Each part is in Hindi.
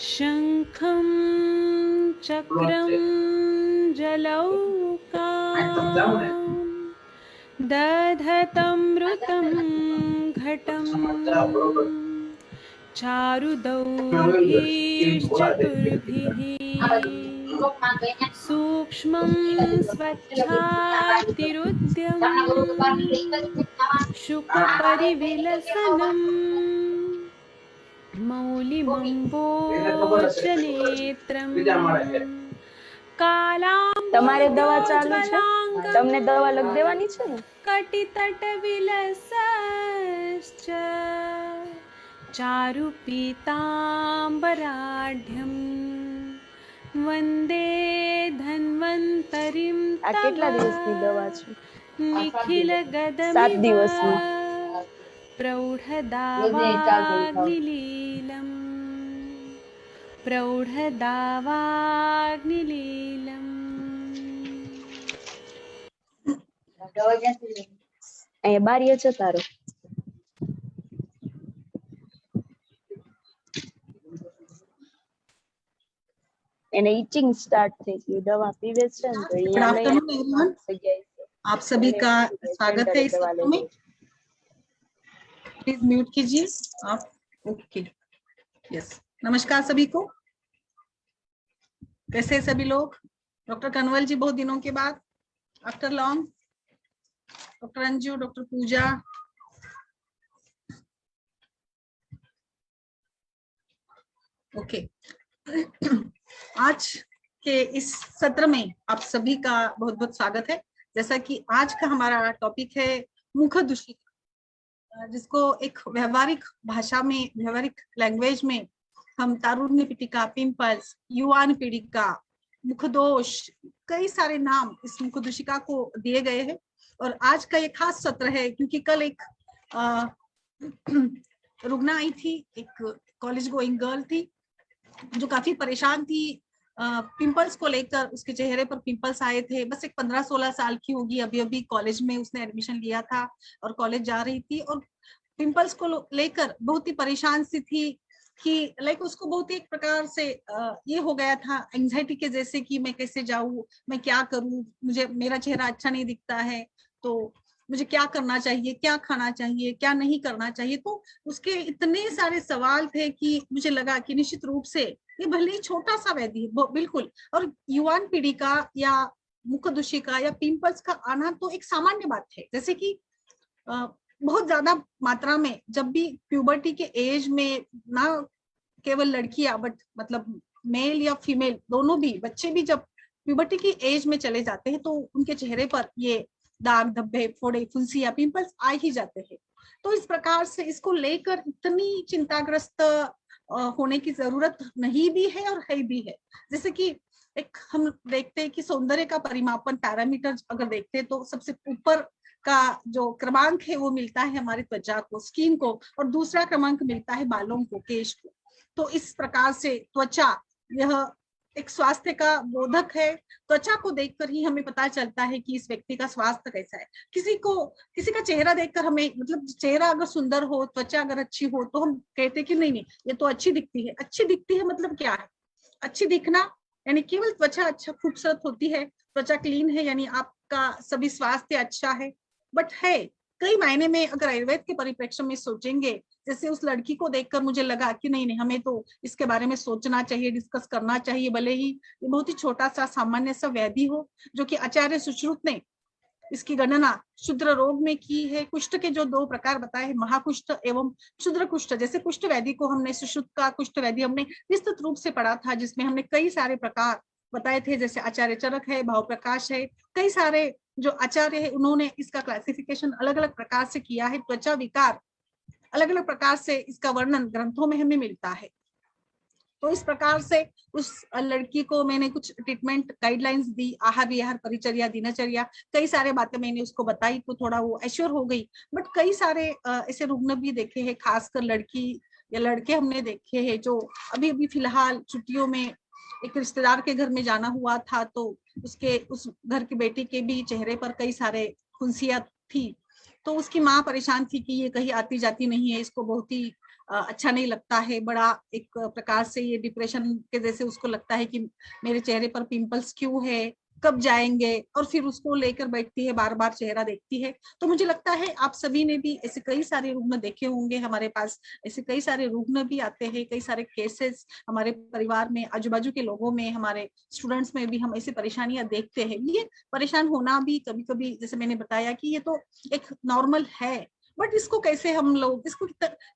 शंखं चक्रं जलौकाम् दधतमृतं घटं चारुदौघैश्चतुर्भिः सूक्ष्मं स्वच्छातिरुद्यं शुकपरिविलसनम् मौलिमम्बोजनेत्रं તમારે દવા ચાલુ છે? તમને દવા લગ દેવાની છે ને? कटितटविलसश्च चारुपीताम्बराढ्यं वन्दे धन्वन्तरिं આ કેટલા દિવસની દવા છે? निखिलगदमिव 7 દિવસની. प्रौढदावाग्निलीलम् प्रौढदावाग्निलीलम् અહીંયા બારીએ જતા રહો. એને ઇચિંગ સ્ટાર્ટ થઈ ગયું. દવા પીવે છે ને તો અહીંયા आप सभी का स्वागत है इस सत्र में। प्लीज म्यूट कीजिए आप। ओके, यस, नमस्कार सभी को। कैसे हैं सभी लोग? डॉक्टर कनवल जी बहुत दिनों के बाद, after long. Doctor Anju, doctor Puja, okay. आज के इस सत्र में आप सभी का बहुत बहुत स्वागत है। जैसा कि आज का हमारा टॉपिक है मुख दूषिका, जिसको एक व्यवहारिक भाषा में, व्यवहारिक लैंग्वेज में हम तारुण्य पीड़िका, पिंपल्स, युवान पीड़िका, मुख दोष, कई सारे नाम इस मुख दूषिका को दिए गए हैं। और आज का ये खास सत्र है क्योंकि कल एक रुग्ण आई थी, एक कॉलेज गोइंग गर्ल थी जो काफी परेशान थी पिंपल्स को लेकर। उसके चेहरे पर पिंपल्स आए थे। बस एक 15-16 साल की होगी, अभी अभी कॉलेज में उसने एडमिशन लिया था और कॉलेज जा रही थी और पिंपल्स को लेकर बहुत ही परेशान सी थी कि लाइक उसको बहुत ही एक प्रकार से ये हो गया था एंजाइटी के जैसे कि मैं कैसे जाऊं, मैं क्या करूं, मुझे मेरा चेहरा अच्छा नहीं दिखता है, तो मुझे क्या करना चाहिए, क्या खाना चाहिए, क्या नहीं करना चाहिए। तो उसके इतने सारे सवाल थे कि मुझे लगा कि निश्चित रूप से ये भले ही छोटा सा व्याधि है बिल्कुल, और युवान पीढ़ी का या मुख दूषिका या पिंपल्स का आना तो एक सामान्य बात है। जैसे कि बहुत ज्यादा मात्रा में जब भी प्यूबर्टी के एज में, ना केवल लड़कियां बट मतलब मेल या फीमेल दोनों भी, बच्चे भी जब प्यूबर्टी की एज में चले जाते हैं तो उनके चेहरे पर ये दाग, धब्बे, फोड़े, फुंसी या पिंपल्स आ ही जाते हैं। तो इस प्रकार से इसको लेकर इतनी चिंताग्रस्त होने की जरूरत नहीं भी है और है भी है। जैसे कि एक हम देखते हैं कि सौंदर्य का परिमापन पैरामीटर अगर देखते हैं तो सबसे ऊपर का जो क्रमांक है वो मिलता है हमारी त्वचा को, स्किन को, और दूसरा क्रमांक मिलता है बालों को, केश को। तो इस प्रकार से त्वचा यह एक स्वास्थ्य का बोधक है। त्वचा को देखकर ही हमें पता चलता है कि इस व्यक्ति का स्वास्थ्य कैसा है। किसी का चेहरा देखकर हमें, मतलब चेहरा अगर सुंदर हो, त्वचा अगर अच्छी हो तो हम कहते हैं कि नहीं नहीं ये तो अच्छी दिखती है। अच्छी दिखती है मतलब क्या है? अच्छी दिखना यानी केवल त्वचा अच्छा खूबसूरत होती है, त्वचा क्लीन है यानी आपका सभी स्वास्थ्य अच्छा है, बट है कई मायने में। अगर आयुर्वेद के परिप्रेक्ष्य में सोचेंगे, जैसे उस लड़की को देखकर मुझे लगा कि नहीं नहीं हमें तो इसके बारे में सोचना चाहिए, डिस्कस करना चाहिए, भले ही ये बहुत ही छोटा सा सामान्य सा व्याधि हो, जो कि आचार्य सुश्रुत ने इसकी गणना क्षुद्र रोग में की है। कुष्ठ के जो 2 प्रकार बताए हैं, महाकुष्ठ एवं क्षुद्र कुष्ठ। जैसे कुष्ठ व्याधि को हमने, सुश्रुत का कुष्ठ व्याधि हमने विस्तृत रूप से पढ़ा था, जिसमें हमने कई सारे प्रकार बताए थे, जैसे आचार्य चरक है, भाव प्रकाश है, कई सारे जो आचार्य है उन्होंने इसका क्लासिफिकेशन अलग अलग प्रकार से किया है। त्वचा विकार अलग अलग प्रकार से इसका वर्णन ग्रंथों में हमें मिलता है। तो इस प्रकार से उस लड़की को मैंने कुछ ट्रीटमेंट गाइडलाइंस दी, आहार विहार, परिचर्या, दिनचर्या, कई सारे बातें मैंने उसको बताई तो थोड़ा वो एश्योर हो गई। बट कई सारे ऐसे रुग्ण भी देखे हैं, खासकर लड़की या लड़के हमने देखे हैं जो अभी अभी फिलहाल छुट्टियों में एक रिश्तेदार के घर में जाना हुआ था, तो उस घर की बेटी के भी चेहरे पर कई सारे फुंसियां थी। तो उसकी माँ परेशान थी कि ये कहीं आती जाती नहीं है, इसको बहुत ही अच्छा नहीं लगता है, बड़ा एक प्रकार से ये डिप्रेशन के जैसे उसको लगता है कि मेरे चेहरे पर पिंपल्स क्यों है, कब जाएंगे, और फिर उसको लेकर बैठती है, बार बार चेहरा देखती है। तो मुझे लगता है आप सभी ने भी ऐसे कई सारे रुग्ण देखे होंगे, हमारे पास ऐसे कई सारे रुग्ण भी आते हैं, कई सारे केसेस हमारे परिवार में, आजू बाजू के लोगों में, हमारे स्टूडेंट्स में भी हम ऐसी परेशानियां देखते हैं। ये परेशान होना भी कभी कभी, जैसे मैंने बताया कि ये तो एक नॉर्मल है, बट इसको कैसे हम लोग, इसको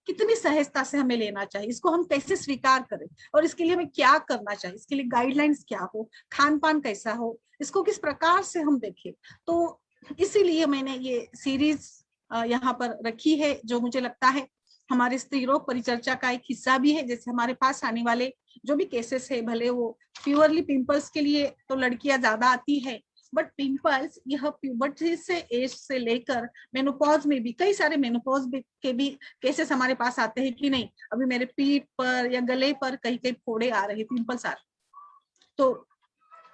कितनी सहजता से हमें लेना चाहिए, इसको हम कैसे स्वीकार करें, और इसके लिए हमें क्या करना चाहिए, इसके लिए गाइडलाइंस क्या हो, खान पान कैसा हो, इसको किस प्रकार से हम देखें। तो इसीलिए मैंने ये सीरीज यहाँ पर रखी है, जो मुझे लगता है हमारे स्त्री रोग परिचर्चा का एक हिस्सा भी है। जैसे हमारे पास आने वाले जो भी केसेस है, भले वो प्योरली पिंपल्स के लिए तो लड़कियां ज्यादा आती है, बट पिंपल्स यह प्यूबर्टी से एज से लेकर मेनोपॉज में भी, कई सारे मेनोपॉज के भी केसेस हमारे पास आते हैं कि नहीं, अभी मेरे पीठ पर या गले पर कहीं कहीं फोड़े आ रहे, पिंपल्स आ रहे। तो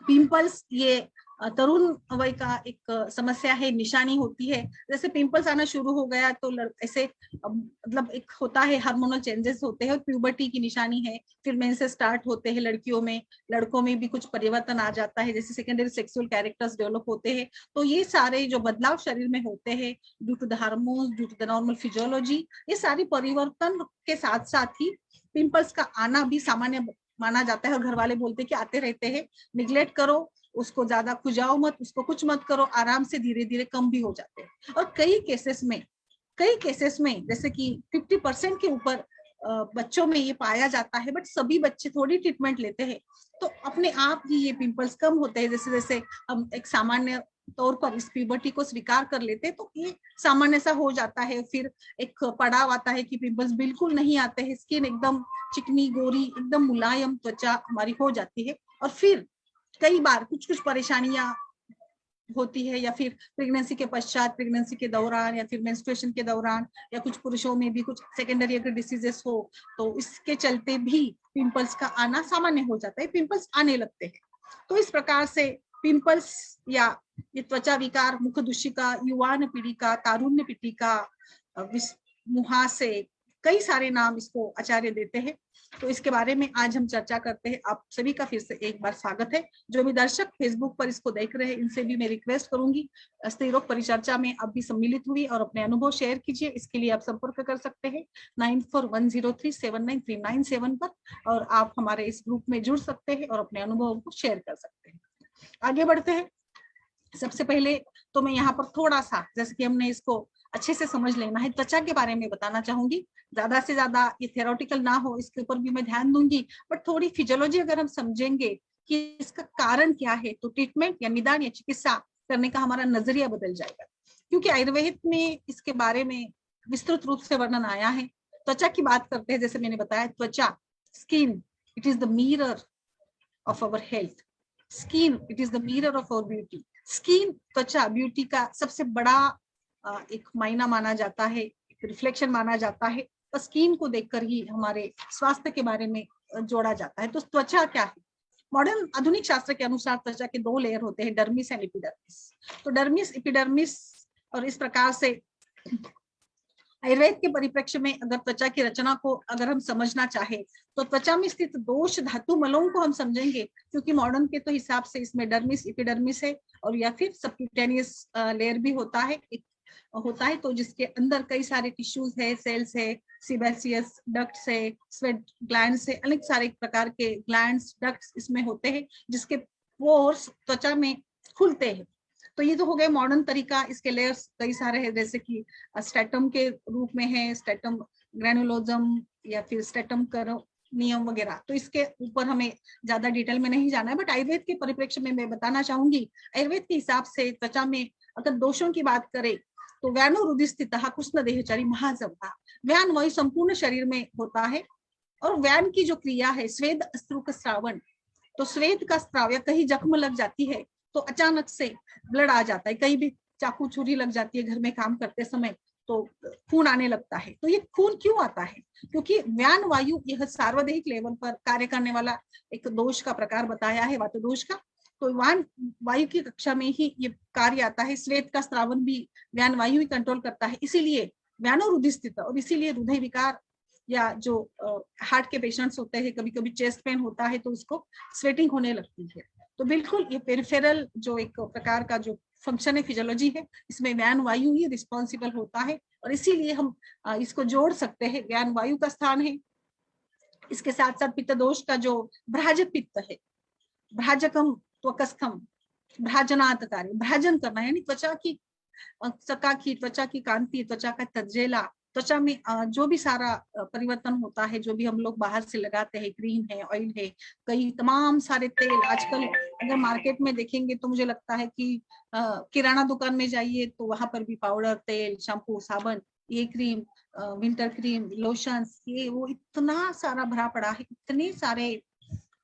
पिंपल्स ये तरुण वय का एक समस्या है, निशानी होती है। जैसे पिंपल्स आना शुरू हो गया तो ऐसे मतलब एक होता है, हार्मोनल चेंजेस होते हैं, प्यूबर्टी की निशानी है। फिर मेंसेस स्टार्ट होते हैं लड़कियों में, लड़कों में भी कुछ परिवर्तन आ जाता है, जैसे सेकेंडरी सेक्सुअल कैरेक्टर्स डेवलप होते हैं। तो ये सारे जो बदलाव शरीर में होते हैं due to the hormones, due to the normal physiology, ये सारी परिवर्तन के साथ साथ ही पिंपल्स का आना भी सामान्य माना जाता है। और घर वाले बोलते हैं कि आते रहते हैं, निग्लेक्ट करो उसको, ज्यादा खुजाओ मत, उसको कुछ मत करो, आराम से धीरे धीरे कम भी हो जाते हैं। और कई केसेस में जैसे कि 50% के ऊपर बच्चों में ये पाया जाता है, बट सभी बच्चे थोड़ी ट्रीटमेंट लेते हैं तो अपने आप ही ये पिंपल्स कम होते हैं। जैसे जैसे हम एक सामान्य तौर पर इस प्यूबर्टी को स्वीकार कर लेते हैं तो ये सामान्य सा हो जाता है। फिर एक पड़ाव आता है कि पिंपल्स बिल्कुल नहीं आते हैं, स्किन एकदम चिकनी गोरी, एकदम मुलायम त्वचा हमारी हो जाती है। और फिर कई बार कुछ परेशानियां होती है, या फिर प्रेगनेंसी के पश्चात, प्रेगनेंसी के दौरान, या फिर मेंस्ट्रुएशन के दौरान, या कुछ पुरुषों में भी कुछ सेकेंडरी अगर डिसीजेस हो तो इसके चलते भी पिंपल्स का आना सामान्य हो जाता है, पिंपल्स आने लगते हैं। तो इस प्रकार से पिंपल्स या ये त्वचा विकार, मुख दुष्टिका, युवान पीड़िका, तारुण्य पीड़िका, मुहासे, कई सारे नाम इसको आचार्य देते हैं। तो इसके बारे में आज हम चर्चा करते हैं। आप सभी का फिर से एक बार स्वागत है। जो भी दर्शक फेसबुक पर इसको देख रहे हैं, इनसे भी मैं रिक्वेस्ट करूंगी स्त्री रोग परिचर्चा में आप भी सम्मिलित हुई और अपने अनुभव शेयर कीजिए। इसके लिए आप संपर्क कर सकते हैं 9410379397 पर, और आप हमारे इस ग्रुप में जुड़ सकते हैं और अपने अनुभव को शेयर कर सकते हैं। आगे बढ़ते हैं। सबसे पहले तो मैं यहाँ पर थोड़ा सा, जैसे कि हमने इसको अच्छे से समझ लेना है, त्वचा के बारे में बताना चाहूंगी। ज्यादा से ज्यादा ये थियोरेटिकल ना हो, इसके ऊपर भी मैं ध्यान दूंगी, बट थोड़ी फिजियोलॉजी अगर हम समझेंगे कि इसका कारण क्या है, तो ट्रीटमेंट या निदान या चिकित्सा करने का हमारा नजरिया बदल जाएगा। क्योंकि आयुर्वेद में इसके बारे में विस्तृत रूप से वर्णन आया है। त्वचा की बात करते हैं, जैसे मैंने बताया, त्वचा, skin, it is the mirror of our health, skin it is the mirror of our beauty. Skin, त्वचा ब्यूटी का सबसे बड़ा एक मायना माना जाता है, एक रिफ्लेक्शन माना जाता है। तो स्किन को देखकर ही हमारे स्वास्थ्य के बारे में जोड़ा जाता है। तो त्वचा क्या है? मॉडर्न आधुनिक शास्त्र के अनुसार त्वचा के 2 लेयर होते हैं, डर्मिस एंड एपिडर्मिस। तो डर्मिस, एपिडर्मिस, और इस प्रकार से आयुर्वेद के परिप्रेक्ष्य में अगर त्वचा की रचना को अगर हम समझना चाहे तो त्वचा में स्थित दोष धातु मलों को हम समझेंगे, क्योंकि मॉडर्न के तो हिसाब से इसमें डर्मिस, एपिडर्मिस है, और या फिर सबक्यूटेनियस लेयर भी होता है, तो जिसके अंदर कई सारे टिश्यूज है, सेल्स है, सीबेसियस डक्ट्स है, स्वेट ग्लैंड्स है, अनेक सारे प्रकार के ग्लैंड्स, डक्ट्स इसमें होते हैं, जिसके पोर्स त्वचा में खुलते हैं। तो ये तो हो गए मॉडर्न तरीका। इसके लेयर्स कई सारे हैं, जैसे कि स्ट्रेटम के रूप में है, स्ट्रेटम ग्रेनुलोजम या फिर स्ट्रेटम करोनियम वगैरह। तो इसके ऊपर हमें ज्यादा डिटेल में नहीं जाना है, बट आयुर्वेद के परिप्रेक्ष्य में मैं बताना चाहूंगी। आयुर्वेद के हिसाब से त्वचा में अगर दोषों की बात करें तो व्यानो हृदय स्थित कृष्ण देहचरी महाजव्वा, व्यान वायु संपूर्ण शरीर में होता है। और व्यान की जो क्रिया है, स्वेद अश्रु श्रावण, तो स्वेद का स्राव या कहीं जख्म लग जाती है तो अचानक से ब्लड आ जाता है, कहीं भी चाकू छुरी लग जाती है घर में काम करते समय तो खून आने लगता है। तो ये खून क्यों आता है? क्योंकि व्यान वायु यह सार्वदेहिक लेवल पर कार्य करने वाला एक दोष का प्रकार बताया है, वात दोष का। तो व्यान वायु की कक्षा में ही ये कार्य आता है। श्वेत का स्रावन भी व्यान वायु ही कंट्रोल करता है, इसीलिए व्यानो हृदय स्थित, और इसीलिए हृदय विकार या जो हार्ट के पेशेंट्स होते हैं, कभी कभी चेस्ट पेन होता है तो उसको स्वेटिंग होने लगती है। तो बिल्कुल ये पेरिफेरल जो एक प्रकार का जो फंक्शन है, फिजियोलॉजी है, इसमें व्यान वायु ही रिस्पॉन्सिबल होता है, और इसीलिए हम इसको जोड़ सकते हैं, व्यान वायु का स्थान है। इसके साथ साथ पित्त दोष का जो भ्राजक पित्त है, भ्राजकम त्वकस्थम भ्राजनातकारी, भ्राजन करना यानी त्वचा की त्वचा की कांति, त्वचा का तजेला, त्वचा में जो भी सारा परिवर्तन होता है, जो भी हम लोग बाहर से लगाते हैं, क्रीम है, ऑयल है, कई तमाम सारे तेल आजकल अगर मार्केट में देखेंगे तो मुझे लगता है कि किराना दुकान में जाइए तो वहां पर भी पाउडर, तेल, शैम्पू, साबुन, ये क्रीम, विंटर क्रीम, लोशंस, ये वो इतना सारा भरा पड़ा है, इतने सारे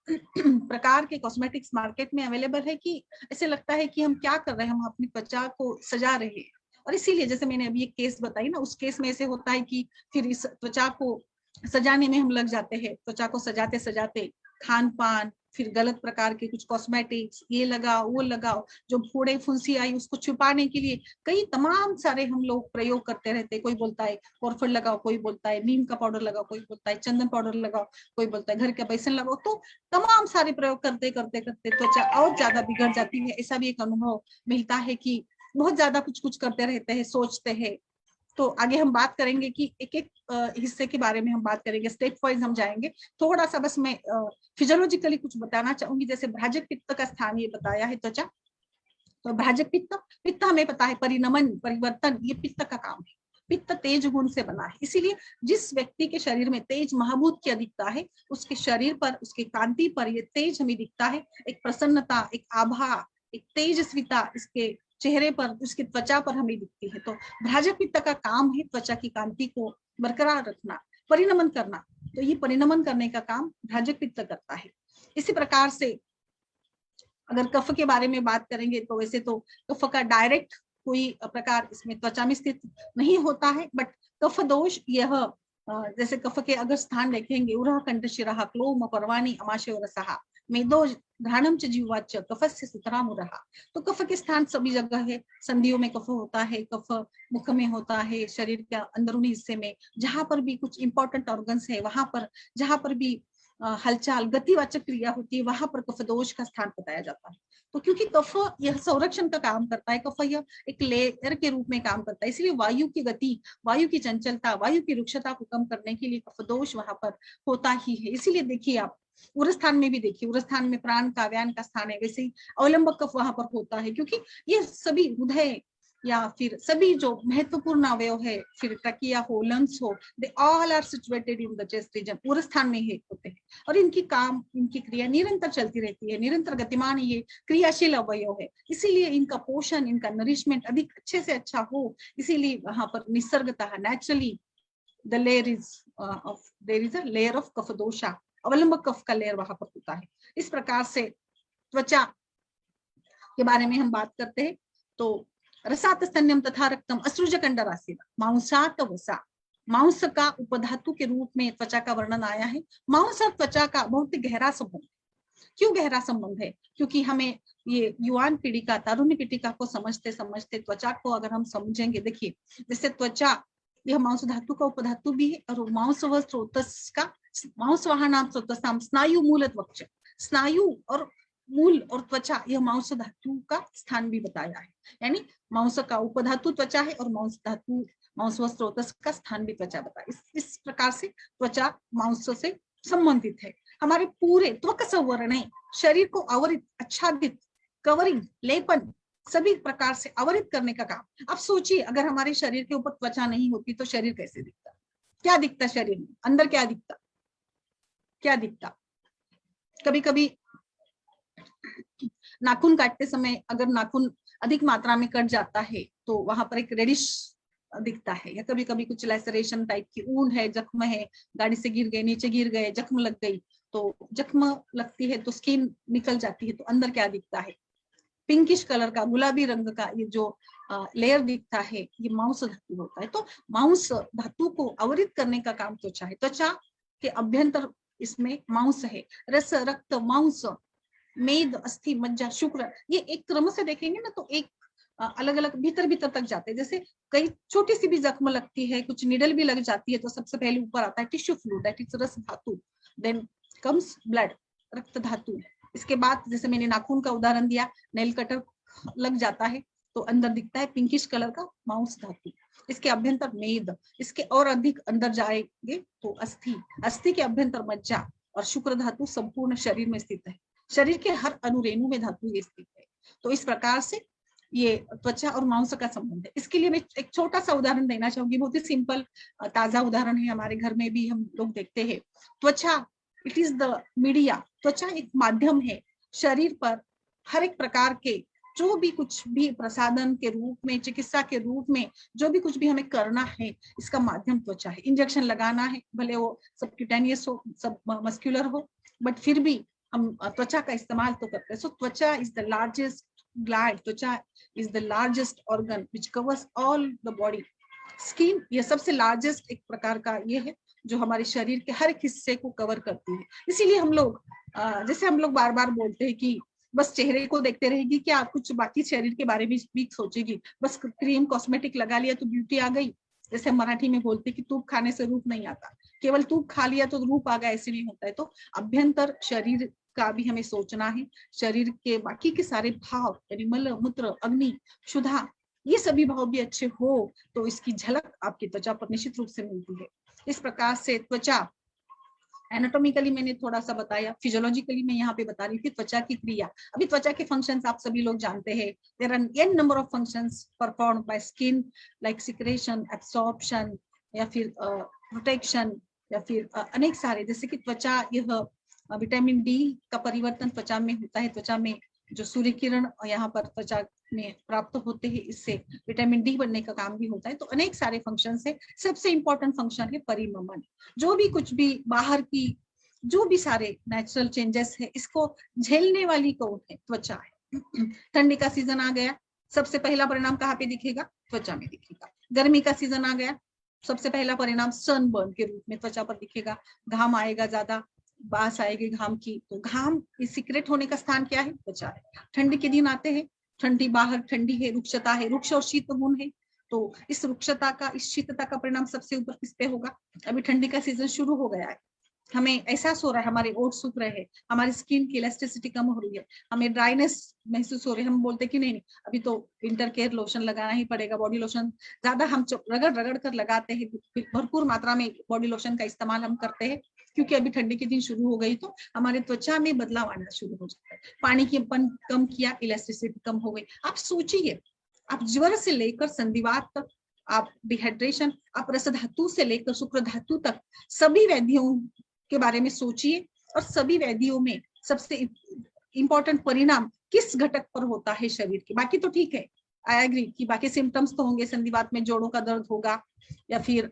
प्रकार के कॉस्मेटिक्स मार्केट में अवेलेबल है कि ऐसे लगता है कि हम क्या कर रहे हैं, हम अपनी त्वचा को सजा रहे हैं। और इसीलिए जैसे मैंने अभी एक केस बताई ना, उस केस में ऐसे होता है कि फिर इस त्वचा को सजाने में हम लग जाते हैं, त्वचा को सजाते सजाते खान पान, फिर गलत प्रकार के कुछ कॉस्मेटिक्स, ये लगाओ वो लगाओ, जो फोड़े फुंसी आई उसको छुपाने के लिए कई तमाम सारे हम लोग प्रयोग करते रहते हैं। कोई बोलता है कॉर्फल लगाओ, कोई बोलता है नीम का पाउडर लगाओ, कोई बोलता है चंदन पाउडर लगाओ, कोई बोलता है घर का बेसन लगाओ। तो तमाम सारे प्रयोग करते करते करते त्वचा और ज्यादा बिगड़ जाती है। ऐसा भी एक अनुभव मिलता है कि बहुत ज्यादा कुछ कुछ करते रहते हैं, सोचते हैं। तो आगे हम बात करेंगे कि एक एक हिस्से के बारे में हम बात करेंगे, स्टेप वाइज हम जाएंगे। थोड़ा सा बस मैं फिजियोलॉजिकली कुछ बताना चाहूंगी। जैसे भ्राजक पित्त का स्थान ये बताया है त्वचा, तो भ्राजक पित्त हमें पता है परिणमन, परिवर्तन, ये पित्त का काम है। पित्त तेज गुण से बना है, इसीलिए जिस व्यक्ति के शरीर में तेज महाभूत की अधिकता है, उसके शरीर पर, उसके कांति पर ये तेज हमें दिखता है। एक प्रसन्नता, एक आभा, एक तेजस्विता इसके चेहरे पर, उसकी त्वचा पर हमें दिखती है। तो भ्राजक पित्त का काम है त्वचा की कांति को बरकरार रखना, परिणमन करना। तो ये परिणमन करने का काम भ्राजक पित्त करता है। इसी प्रकार से अगर कफ के बारे में बात करेंगे तो वैसे तो कफ का डायरेक्ट कोई प्रकार इसमें त्वचा में स्थित नहीं होता है, बट कफ दोष यह जैसे कफ के अगर स्थान देखेंगे, उरह कंठ शिरः क्लोम पर्वाणि अमाशय रसः मेदो घ्राणम च जीवाच कफस्य सुतराम रहा। तो कफ के स्थान सभी जगह है। संधियों में कफ होता है, कफ मुख में होता है, शरीर के अंदरूनी हिस्से में जहां पर भी कुछ इंपॉर्टेंट ऑर्गन्स है, वहां पर जहां पर भी हलचल गतिवाचक क्रिया होती है, वहां पर कफ दोष का स्थान बताया जाता है। तो क्योंकि कफ यह संरक्षण का काम करता है, कफ यह एक लेयर के रूप में काम करता है, इसलिए वायु की गति, वायु की चंचलता, वायु की रुक्षता को कम करने के लिए कफ दोष वहां पर होता ही है। इसीलिए देखिए आप उर स्थान में भी देखिए, उर स्थान में प्राण का, व्यान का स्थान है, वैसे ही अवलंबक कफ वहां पर होता है, क्योंकि ये सभी हृदय या फिर सभी जो महत्वपूर्ण अवयव है, फिर तकिया हो, लंग्स हो, they all are situated in the chest region, उर स्थान में ही होते हैं। और इनकी काम, इनकी क्रिया निरंतर चलती रहती है, निरंतर गतिमान ये क्रियाशील अवयव है। इसीलिए इनका पोषण, इनका नरिशमेंट अधिक अच्छे से अच्छा हो, इसीलिए वहां पर निसर्गतः naturally there is a layer of kapha dosha, avalambaka कफ का लेयर वहां पर होता है। इस प्रकार से त्वचा के बारे में हम बात करते हैं तो रसात स्तन्यम तथा रक्तम असृज कंडरासिना मांसात वसा, मांस का उपधातु के रूप में त्वचा का वर्णन आया है। मांस और त्वचा का बहुत ही गहरा संबंध। क्यों गहरा संबंध है? क्योंकि हमें ये युवान पीढ़ी का, तरुण पीढ़ी का को समझते समझते त्वचा को अगर हम समझेंगे, देखिए जैसे त्वचा यह मांस धातु का उपधातु भी है, और मांस व स्रोतस का, मांस वाहनाम स्रोतसाम स्नायु मूलत वक्ष, स्नायु और मूल और त्वचा, यह मांस धातु का स्थान भी बताया है। यानी मांस का उपधातु त्वचा है और मांस धातु, मांस व स्रोतस का स्थान भी त्वचा बताया। इस प्रकार से त्वचा मांस से संबंधित है। हमारे पूरे त्वक संवरण, शरीर को आवरित, आच्छादित, कवरिंग, लेपन, सभी प्रकार से आवरित करने का काम। अब सोचिए अगर हमारे शरीर के ऊपर त्वचा नहीं होती तो शरीर कैसे दिखता? क्या दिखता शरीर में? अंदर क्या दिखता? क्या दिखता? कभी कभी नाखून काटते समय अगर नाखून अधिक मात्रा में कट जाता है तो वहां पर एक रेडिश दिखता है, या कभी कभी कुछ लैसरेशन टाइप की ऊन है, जख्म है, गाड़ी से गिर गए, नीचे गिर गए, जख्म लग गई, तो जख्म लगती है तो स्किन निकल जाती है, तो अंदर क्या दिखता है? पिंकिश कलर का, गुलाबी रंग का ये जो लेयर दिखता है, ये मांस धातु होता है। तो मांस धातु को आवरित करने का काम त्वचा है। त्वचा के अभ्यंतर इसमें मांस है, रस, रक्त, मांस, मेद, अस्थि, मज्जा, शुक्र, ये एक क्रम से देखेंगे ना तो एक अलग अलग भीतर भीतर तक जाते हैं। जैसे कई छोटी सी भी जख्म लगती है, कुछ निडल भी लग जाती है, तो सबसे पहले ऊपर आता है टिश्यू फ्लूइड, दैट इज रस धातु, देन कम्स ब्लड, रक्त धातु। इसके बाद जैसे मैंने नाखून का उदाहरण दिया, नेल कटर लग जाता है तो अंदर दिखता है पिंकिश कलर का मांस धातु। इसके अभ्यंतर मेद, इसके और अधिक अंदर जाएंगे तो अस्थि, अस्थि के अभ्यंतर मज्जा और शुक्र धातु संपूर्ण शरीर में स्थित है। शरीर के हर अनुरेणु में धातु ये स्थित है। तो इस प्रकार से ये त्वचा और मांस का संबंध है। इसके लिए मैं एक छोटा सा उदाहरण देना चाहूंगी, बहुत ही सिंपल ताजा उदाहरण है, हमारे घर में भी हम लोग देखते हैं। त्वचा, इट इज द मीडिया, त्वचा एक माध्यम है शरीर पर हर एक प्रकार के जो भी कुछ भी प्रसाधन के रूप में, चिकित्सा के रूप में जो भी कुछ भी हमें करना है, इसका माध्यम त्वचा है। इंजेक्शन लगाना है, भले वो सबक्यूटेनियस हो, सब मस्कुलर हो, बट फिर भी हम त्वचा का इस्तेमाल तो करते हैं। सो त्वचा इज द लार्जेस्ट ग्लैंड, त्वचा is the largest organ which covers all the body. Skin ये सबसे लार्जेस्ट एक प्रकार का ये है जो हमारे शरीर के हर एक हिस्से को कवर करती है। इसीलिए हम लोग जैसे हम लोग बार बार बोलते हैं कि बस चेहरे को देखते रहेगी क्या, कुछ बाकी शरीर के बारे में भी सोचेगी, बस क्रीम कॉस्मेटिक लगा लिया तो ब्यूटी आ गई। जैसे हम मराठी में बोलते हैं कि तूप खाने से रूप नहीं आता, केवल तूप खा लिया तो रूप आ गया, ऐसे नहीं होता है। तो अभ्यंतर शरीर का भी हमें सोचना है, शरीर के बाकी के सारे भाव यानी मल मूत्र अग्नि क्षुधा ये सभी भाव भी अच्छे हो तो इसकी झलक आपकी त्वचा पर निश्चित रूप से मिलती है। इस प्रकार से त्वचा एनाटॉमिकली मैंने थोड़ा सा बताया, फिजियोलॉजिकली मैं यहाँ पे बता रही थी त्वचा की क्रिया। अभी त्वचा के फंक्शंस आप सभी लोग जानते हैं, there are an number of functions performed by skin like secretion, absorption या फिर प्रोटेक्शन या फिर अनेक सारे, जैसे कि त्वचा यह विटामिन डी का परिवर्तन त्वचा में होता है, त्वचा में जो सूर्य किरण यहाँ पर त्वचा में प्राप्त होते हैं, इससे विटामिन डी बनने का काम भी होता है। तो अनेक सारे फंक्शंस है। सबसे इंपॉर्टेंट फंक्शन है परिममन, जो भी कुछ भी बाहर की जो भी सारे नेचुरल चेंजेस है इसको झेलने वाली कौन है, त्वचा है। ठंडी का सीजन आ गया, सबसे पहला परिणाम कहाँ पे दिखेगा, त्वचा में दिखेगा। गर्मी का सीजन आ गया, सबसे पहला परिणाम सनबर्न के रूप में त्वचा पर दिखेगा। घाम आएगा, ज्यादा बास आएगी घाम की, तो घाम सीक्रेट होने का स्थान क्या है, त्वचा है। ठंडी के दिन आते हैं, ठंडी बाहर ठंडी है, रुक्षता है, रुक्ष और शीत गुण है, तो इस रुक्षता का, इस शीतता का परिणाम सबसे ऊपर किस पे होगा। अभी ठंडी का सीजन शुरू हो गया है, हमें एहसास हो रहा है, हमारे ओठ सूख रहे हैं, हमारी स्किन की इलास्टिसिटी कम हो रही है, हमें ड्राइनेस महसूस हो रही है। हम बोलते कि नहीं अभी तो विंटर केयर लोशन लगाना ही पड़ेगा, बॉडी लोशन ज्यादा हम रगड़ रगड़ कर लगाते हैं, भरपूर मात्रा में बॉडी लोशन का इस्तेमाल हम करते हैं, क्योंकि अभी ठंडी के दिन शुरू हो गई तो हमारे त्वचा में बदलाव आना शुरू हो जाता है। पानी की अपन कम किया, इलास्टिसिटी कम हो गई। आप सोचिए, आप ज्वर से लेकर संधिवात तक, आप डिहाइड्रेशन, आप रस धातु से लेकर शुक्र धातु तक, सभी व्याधियों के बारे में सोचिए, और सभी व्याधियों में सबसे इंपॉर्टेंट परिणाम किस घटक पर होता है शरीर के। बाकी तो ठीक है, आई एग्री कि बाकी सिम्टम्स तो होंगे, संधिवात में जोड़ों का दर्द होगा, या फिर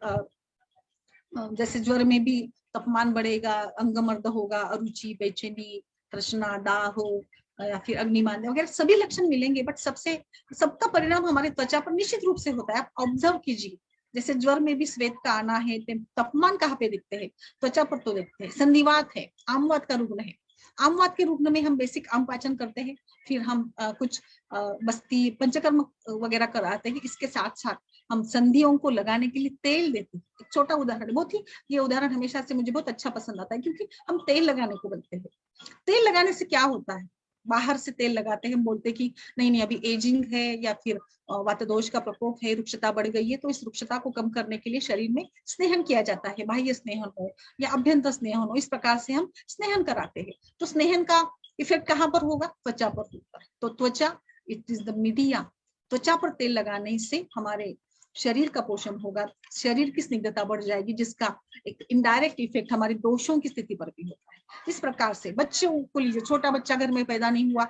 जैसे ज्वर में भी तापमान बढ़ेगा, अंगमर्द होगा, अरुचि, बेचैनी, तृष्णा, दाह या फिर अग्निमांद्य वगैरह सभी लक्षण मिलेंगे, बट सबका परिणाम हमारे त्वचा पर निश्चित रूप से होता है। आप ऑब्जर्व कीजिए, जैसे ज्वर में भी श्वेत का आना है, तापमान कहाँ पे दिखते हैं, त्वचा पर तो दिखते हैं। संधिवात है, आमवात का रुग्ण है, आमवात के रुग्ण में हम बेसिक आम पाचन करते हैं, फिर हम कुछ बस्ती पंचकर्म वगैरह कराते हैं। इसके साथ साथ हम संधियों को लगाने के लिए तेल देते हैं। एक छोटा उदाहरण, बहुत ही ये उदाहरण हमेशा से मुझे बहुत अच्छा पसंद आता है, क्योंकि हम तेल लगाने को बोलते हैं। तेल लगाने से क्या होता है, बाहर से तेल लगाते हैं, हम बोलते हैं कि नहीं अभी एजिंग है या फिर वातदोष का प्रकोप है, रुक्षता बढ़ गई है, तो इस रुक्षता को कम करने के लिए शरीर में स्नेहन किया जाता है, बाह्य स्नेहन हो या अभ्यंतर स्नेहन हो, इस प्रकार से हम स्नेहन कराते हैं। तो स्नेहन का इफेक्ट कहाँ पर होगा, त्वचा पर होता है। तो त्वचा इट इज द मीडिया, त्वचा पर तेल लगाने से हमारे शरीर का पोषण होगा, शरीर की स्निग्धता बढ़ जाएगी, जिसका एक इनडायरेक्ट इफेक्ट हमारे दोषों की स्थिति पर भी होता है। इस प्रकार से बच्चों को लीजिए, छोटा बच्चा घर में पैदा नहीं हुआ,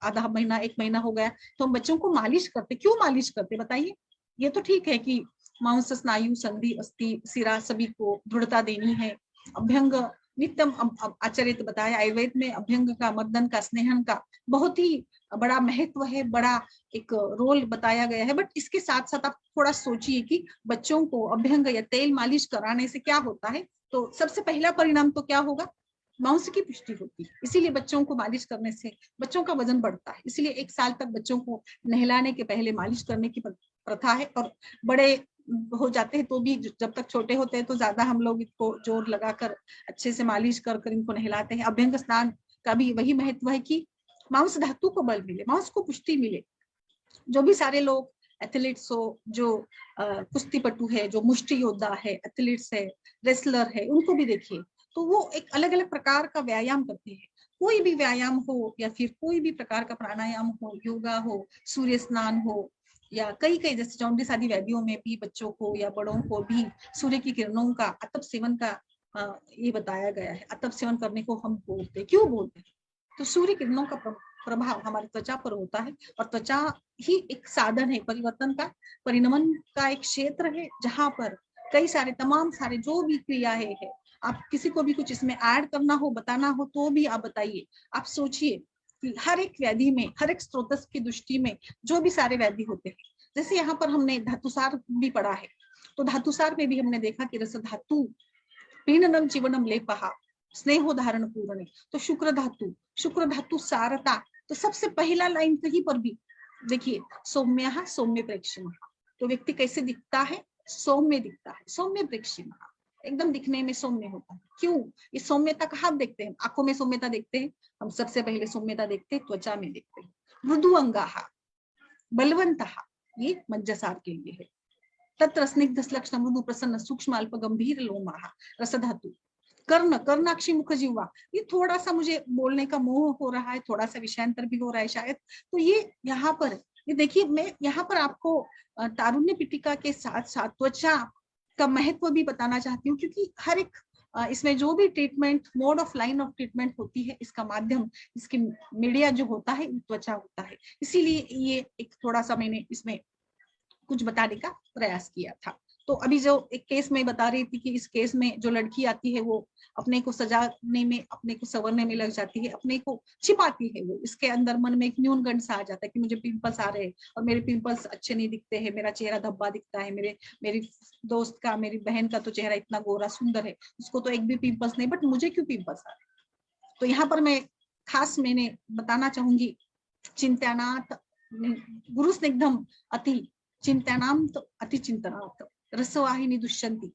आधा महीना, 1 महीना हो गया, तो हम बच्चों को मालिश करते। क्यों मालिश करते बताइए। ये तो ठीक है कि मांस, स्नायु, संधि, अस्थि, सिरा सभी को दृढ़ता देनी है। अभ्यंग नित्यम आचरित बताया, आयुर्वेद में अभ्यंग का, मर्दन का, स्नेहन का बहुत ही बड़ा महत्व है, बड़ा एक रोल बताया गया है। बट इसके साथ साथ आप थोड़ा सोचिए कि बच्चों को अभ्यंग या तेल मालिश कराने से क्या होता है। तो सबसे पहला परिणाम तो क्या होगा, मांस की पुष्टि होती है। इसीलिए बच्चों को मालिश करने से बच्चों का वजन बढ़ता है। इसीलिए 1 साल तक बच्चों को नहलाने के पहले मालिश करने की प्रथा है। और बड़े हो जाते हैं तो भी जब तक छोटे होते हैं तो ज्यादा हम लोग इसको जोर लगाकर अच्छे से मालिश कर कर इनको नहलाते हैं। अभ्यंग स्नान का भी वही महत्व है कि मांस धातु को बल मिले, मांस को पुष्टि मिले। जो भी सारे लोग एथलीट्स हो, जो कुश्ती पटु है, जो मुष्टि योद्धा है, एथलीट्स है, रेसलर है, उनको भी देखिए तो वो एक अलग अलग प्रकार का व्यायाम करते हैं। कोई भी व्यायाम हो या फिर कोई भी प्रकार का प्राणायाम हो, योगा हो, सूर्य स्नान हो, या कई कई जैसे जॉन्डिस आदि व्याधियों में भी बच्चों को या बड़ों को भी सूर्य की किरणों का अतप सेवन का ये बताया गया है। अतप सेवन करने को हम बोलते, क्यों बोलते हैं? तो सूर्य किरणों का प्रभाव हमारी त्वचा पर होता है, और त्वचा ही एक साधन है परिवर्तन का, परिणमन का एक क्षेत्र है, जहां पर कई सारे तमाम सारे जो भी क्रियाएं है, आप किसी को भी कुछ इसमें ऐड करना हो, बताना हो तो भी आप बताइए। आप सोचिए कि हर एक व्याधि में, हर एक स्रोत की दृष्टि में जो भी सारे व्याधि होते हैं, जैसे यहाँ पर हमने धातुसार भी पढ़ा है, तो धातुसार में भी हमने देखा कि रस धातु पीननम जीवनम लेपहा स्नेहो धारण पूर्ण, तो शुक्र धातु सारता। तो सबसे पहला लाइन कहीं पर भी देखिए, सौम्य सौम्य प्रेक्षण, तो व्यक्ति कैसे दिखता है? सौम्य दिखता है, सौम्य प्रेक्षण, एकदम दिखने में सौम्य होता है। क्यों? ये सौम्यता कहाँ देखते हैं? आंखों में सौम्यता देखते हैं हम, सबसे पहले सौम्यता देखते हैं त्वचा में देखते हैं। मृदु अंगाहा बलवंतः, ये मज्जासार के लिए है। तत्र स्निग्ध लक्षण मृदु प्रसन्न सूक्ष्म अल्प गंभीर लोमाहा रसधातु। कर्ण, कर्णाक्षी मुख जीवा, ये थोड़ा सा मुझे बोलने का मोह हो रहा है, थोड़ा सा विषयांतर भी हो रहा है शायद, तो ये यहाँ पर ये देखिए, मैं यहाँ पर आपको तारुण्य पिटिका के साथ साथ त्वचा का महत्व भी बताना चाहती हूँ, क्योंकि हर एक इसमें जो भी treatment, mode of line of treatment होती है, इसका माध्यम, इसकी मीडिया जो होता है त्वचा होता है। इसीलिए ये एक थोड़ा सा मैंने इसमें कुछ बताने का प्रयास किया था। तो अभी जो एक केस में बता रही थी कि इस केस में जो लड़की आती है वो अपने को सजाने में, अपने को संवरने में लग जाती है, अपने को छिपाती है, वो इसके अंदर मन में एक न्यूनगंड सा आ जाता है कि मुझे पिंपल्स आ रहे हैं और मेरे पिंपल्स अच्छे नहीं दिखते हैं, मेरा चेहरा धब्बा दिखता है, मेरी दोस्त का, मेरी बहन का तो चेहरा इतना गोरा सुंदर है, उसको तो एक भी पिंपल्स नहीं, बट मुझे क्यों पिंपल्स आ रहे? तो यहाँ पर मैं खास मैंने बताना चाहूंगी, चिंतनात् गुरु स्निग्धम अति चिंतनाम अति चिंतनात् रसवाहिनी दुष्यंती।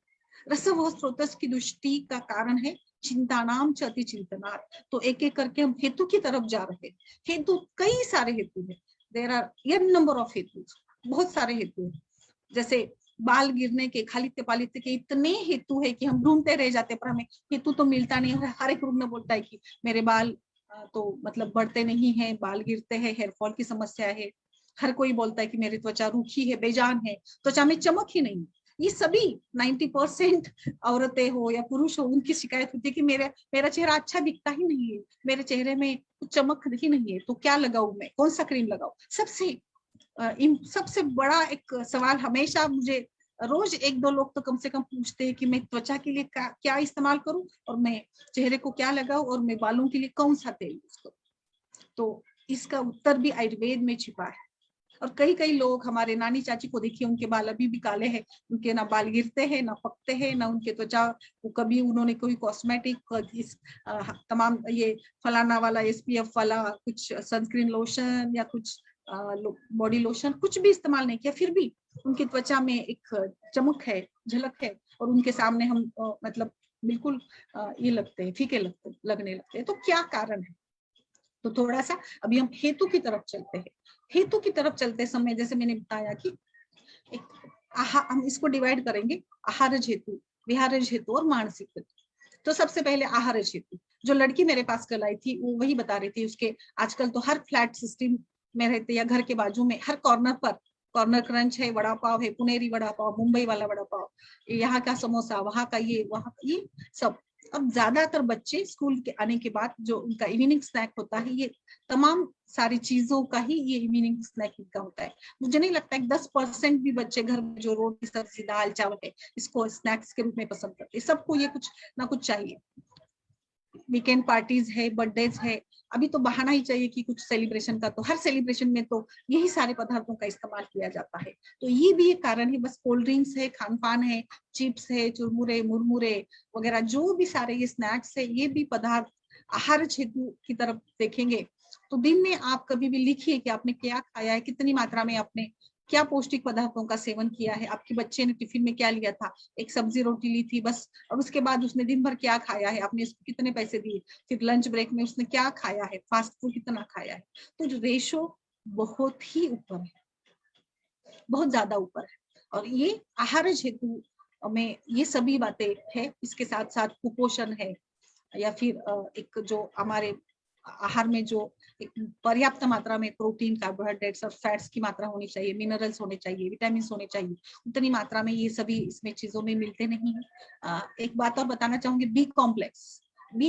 रस वह स्रोत की दृष्टि का कारण है, चिंतानाम च अति चिंतनात्। तो एक एक करके हम हेतु की तरफ जा रहे हैं। हेतु कई सारे हेतु है, there are an number of हेतु, बहुत सारे हेतु है। जैसे बाल गिरने के, खालित्य पालित्य के इतने हेतु है कि हम ढूंढते रह जाते, पर हमें हेतु तो मिलता नहीं है। हर एक रूप में बोलता है कि मेरे बाल तो मतलब बढ़ते नहीं है, बाल गिरते हैं, हेयर फॉल की समस्या है। हर कोई बोलता है कि मेरी त्वचा रूखी है, बेजान है, त्वचा में चमक ही नहीं। ये सभी 90% औरतें हो या पुरुष हो, उनकी शिकायत होती है कि मेरा चेहरा अच्छा दिखता ही नहीं है, मेरे चेहरे में कुछ चमक ही नहीं है, तो क्या लगाऊं मैं, कौन सा क्रीम लगाऊं? सबसे बड़ा एक सवाल हमेशा मुझे रोज 1-2 लोग तो कम से कम पूछते हैं कि मैं त्वचा के लिए क्या इस्तेमाल करूं, और मैं चेहरे को क्या लगाऊं, और मैं बालों के लिए कौन सा तेल यूज करूं? तो इसका उत्तर भी आयुर्वेद में छिपा है। और कई लोग, हमारे नानी चाची को देखिए, उनके बाल अभी भी काले हैं, उनके ना बाल गिरते हैं, ना पकते हैं, ना उनके त्वचा को कभी उन्होंने कोई कॉस्मेटिक तमाम ये फलाना वाला SPF वाला कुछ सनस्क्रीन लोशन या कुछ बॉडी लोशन कुछ भी इस्तेमाल नहीं किया, फिर भी उनकी त्वचा में एक चमक है, झलक है, और उनके सामने हम मतलब बिल्कुल ये लगते हैं, फीके लगने लगते हैं। तो क्या कारण है? तो थोड़ा सा अभी हम हेतु की तरफ चलते हैं। हेतु की तरफ चलते समय जैसे मैंने बताया कि हम इसको डिवाइड करेंगे, आहारज हेतु, विहारज हेतु और मानसिक हेतु। तो सबसे पहले आहारज हेतु, जो लड़की मेरे पास कल आई थी वो वही बता रही थी, उसके आजकल तो हर फ्लैट सिस्टम में रहते या घर के बाजू में हर कॉर्नर पर कॉर्नर क्रंच है, वड़ा पाव है, पुनेरी वड़ा पाव, मुंबई वाला वड़ा पाव, यहाँ का समोसा, वहाँ का ये, वहाँ का ये सब। अब ज्यादातर बच्चे स्कूल के आने के बाद जो उनका इवनिंग स्नैक होता है, ये तमाम सारी चीजों का ही ये इवनिंग स्नैक का होता है। मुझे नहीं लगता है 10% भी बच्चे घर में जो रोटी सब्जी दाल चावल है इसको स्नैक्स के रूप में पसंद करते हैं। सबको ये कुछ ना कुछ चाहिए। वीकेंड पार्टीज है, बर्थडेज है, अभी तो बहाना ही चाहिए कि कुछ सेलिब्रेशन का, तो हर सेलिब्रेशन में तो यही सारे पदार्थों का इस्तेमाल किया जाता है। तो ये भी एक कारण है। बस कोल्ड ड्रिंक्स है, खान पान है, चिप्स है, चुरमुरे मुरमुरे वगैरह जो भी सारे ये स्नैक्स है, ये भी पदार्थ आहार हेतु की तरफ देखेंगे तो दिन में आप कभी भी लिखिए कि आपने क्या खाया है, कितनी मात्रा में आपने क्या पौष्टिक पदार्थों का सेवन किया है। आपके बच्चे ने टिफिन में क्या लिया था, एक सब्जी रोटी ली थी बस, और उसके बाद उसने दिन भर क्या खाया है, आपने इसको कितने पैसे दिए, फिर लंच ब्रेक में उसने क्या खाया है, फास्ट फूड कितना खाया है। तो रेशो बहुत ही ऊपर है, बहुत ज्यादा ऊपर है। और ये आहार हेतु में ये सभी बातें है। इसके साथ साथ कुपोषण है, या फिर एक जो हमारे आहार में जो एक पर्याप्त मात्रा में प्रोटीन, कार्बोहाइड्रेट्स और फैट्स की मात्रा होनी चाहिए, मिनरल्स होने चाहिए, विटामिन होने चाहिए, उतनी मात्रा में ये सभी इसमें चीजों में मिलते नहीं है। एक बात और बताना चाहूंगी, B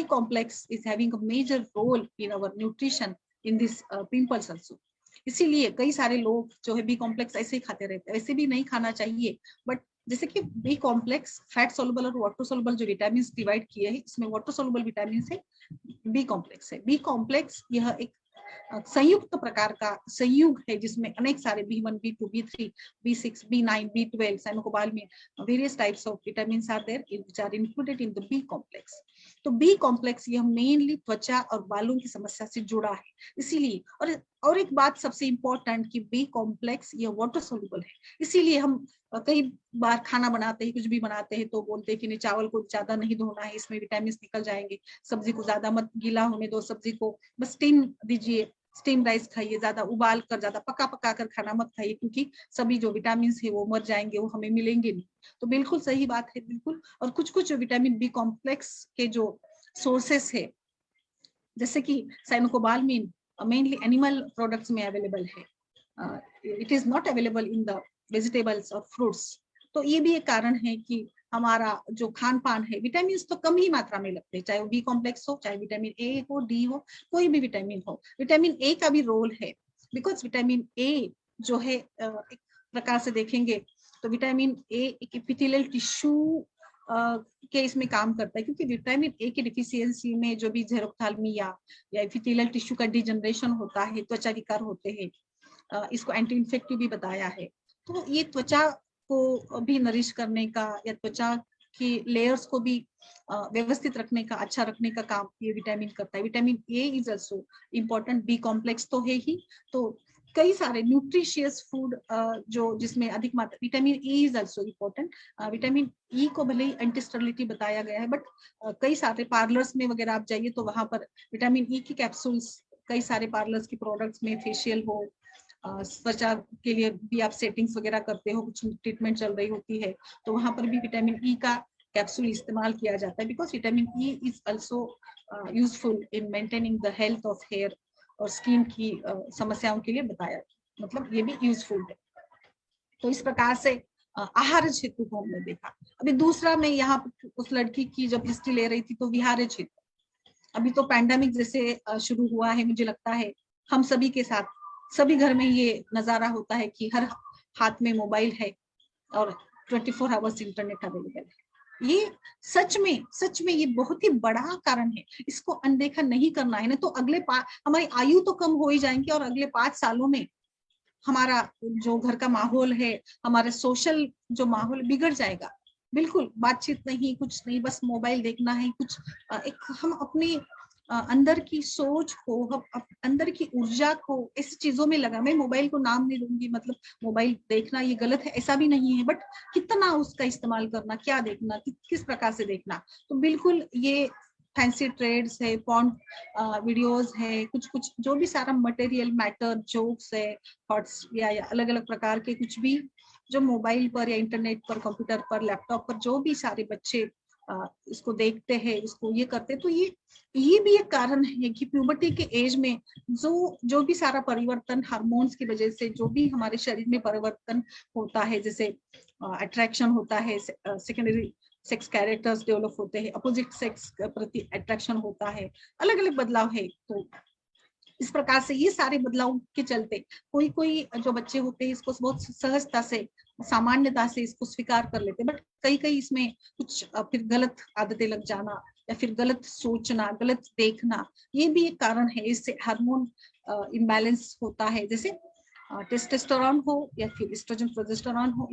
complex is having a major role in our nutrition in this pimples also. इसीलिए कई सारे लोग जो है बी कॉम्प्लेक्स ऐसे ही खाते रहते हैं, ऐसे भी नहीं खाना चाहिए। बट जैसे कि बी कॉम्प्लेक्स फैट सोलुबल और वाटर सोलुबल जो विटामिन डिवाइड किए हैं, इसमें वाटर सोलुबल विटामिन है, बी कॉम्प्लेक्स है। बी कॉम्प्लेक्स यह एक संयुक्त प्रकार का संयुग है जिसमें अनेक सारे B1, B2, B3, B6, B9, B12, cyanocobalamin, various types of vitamins are there which are included in the B complex. तो B complex यह मेनली त्वचा और बालों की समस्या से जुड़ा है, इसीलिए। और एक बात सबसे इंपॉर्टेंट कि बी कॉम्प्लेक्स यह वाटर सोल्यूबल है, इसीलिए हम कई बार खाना बनाते हैं, कुछ भी बनाते हैं तो बोलते हैं कि नहीं, चावल को ज्यादा नहीं धोना है, इसमें विटामिन निकल जाएंगे, सब्जी को ज्यादा मत गीला होने दो, सब्जी को बस स्टीम दीजिए, स्टीम राइस खाइए, ज्यादा उबाल कर, ज्यादा पका कर खाना मत खाइए, क्योंकि सभी जो विटामिन है वो मर जाएंगे, वो हमें मिलेंगे नहीं। तो बिल्कुल सही बात है, बिल्कुल। और कुछ विटामिन बी कॉम्प्लेक्स के जो सोर्सेस है, जैसे कि साइनोकोबालमिन मेनली एनिमल प्रोडक्ट्स में अवेलेबल है, it is not available in the vegetables और फ्रूट्स। तो ये भी एक कारण है कि हमारा जो खान पान है, विटामिन तो कम ही मात्रा में लगते हैं, चाहे वो बी कॉम्प्लेक्स हो, चाहे विटामिन ए हो, डी हो, कोई भी विटामिन हो। विटामिन ए का भी रोल है, बिकॉज विटामिन ए जो है एक प्रकार से देखेंगे तो विटामिन ए एक एपिथेलियल टिश्यू के इसमें काम करता है, क्योंकि विटामिन ए की डिफिशियंसी में जो भी जेरोफ्थाल्मिया या एपिथेलियल टिश्यू का डिजनरेशन होता है, त्वचा विकार होते हैं, इसको एंटी इन्फेक्टिव भी बताया है। तो ये त्वचा को भी नरिश करने का या त्वचा की लेयर्स को भी व्यवस्थित रखने का, अच्छा रखने का काम ये विटामिन करता है। Vitamin A is also important, B complex तो है ही, तो कई सारे न्यूट्रिशियस फूड जो जिसमें अधिक मात्रा, vitamin E is also important. Vitamin E को भले ही एंटी स्टेरिलिटी बताया गया है, बट कई सारे पार्लर्स में वगैरह आप जाइए तो वहां पर विटामिन ई की कैप्सूल्स, कई सारे पार्लर्स की प्रोडक्ट्स में, फेशियल हो, त्वचा के लिए भी आप सेटिंग्स वगैरह करते हो, कुछ ट्रीटमेंट चल रही होती है, तो वहां पर भी विटामिन ई का कैप्सूल इस्तेमाल किया जाता है, because vitamin E is also useful in maintaining the health of hair और स्किन की समस्याओं के लिए बताया, मतलब ये भी यूजफुल है। तो इस प्रकार से आहार हेतु को हमने देखा। अभी दूसरा, मैं यहाँ उस लड़की की जब हिस्ट्री ले रही थी तो विहार हेतु, अभी तो पैंडेमिक जैसे शुरू हुआ है, मुझे लगता है हम सभी के साथ, सभी घर में ये नजारा होता है कि हर हाथ में मोबाइल है और 24 आवर्स इंटरनेट अवेलेबल है। ये सच में ये बहुत ही बड़ा कारण है, इसको अनदेखा नहीं करना है, ना तो अगले हमारी आयु तो कम हो ही जाएंगी और अगले 5 सालों में हमारा जो घर का माहौल है, हमारे सोशल जो माहौल बिगड़ जाएगा। बिल्कुल बातचीत नहीं, कुछ नहीं, बस मोबाइल देखना है, कुछ एक हम अपनी अंदर की सोच को, हम अंदर की ऊर्जा को ऐसी चीजों में लगा। मैं मोबाइल को नाम नहीं दूंगी, मतलब मोबाइल देखना ये गलत है ऐसा भी नहीं है, बट कितना उसका इस्तेमाल करना, क्या देखना, किस प्रकार से देखना। तो बिल्कुल ये फैंसी ट्रेड्स है, पॉर्न वीडियोस है, कुछ जो भी सारा मटेरियल मैटर, जोक्स है, थॉट्स या अलग अलग प्रकार के कुछ भी जो मोबाइल पर या इंटरनेट पर, कंप्यूटर पर, लैपटॉप पर जो भी सारे बच्चे इसको देखते हैं, इसको ये करते हैं, तो ये भी एक कारण है कि प्यूबर्टी के एज में जो भी सारा परिवर्तन हार्मोन्स की वजह से जो भी हमारे शरीर में परिवर्तन होता है, जैसे अट्रैक्शन होता है, सेकेंडरी सेक्स कैरेक्टर्स डेवलप होते हैं, अपोजिट सेक्स के प्रति अट्रैक्शन होता है, अलग अलग बदलाव है। तो इस प्रकार से ये सारे बदलाव के चलते कोई जो बच्चे होते हैं इसको बहुत सहजता से, सामान्यता से इसको स्वीकार कर लेते हैं, बट कई इसमें कुछ फिर गलत आदतें लग जाना, या फिर गलत सोचना, गलत देखना, ये भी एक कारण है। इससे हार्मोन इम्बैलेंस होता है, जैसे टेस्टोस्टेरोन हो या फिर एस्ट्रोजन प्रोजेस्टेरोन हो,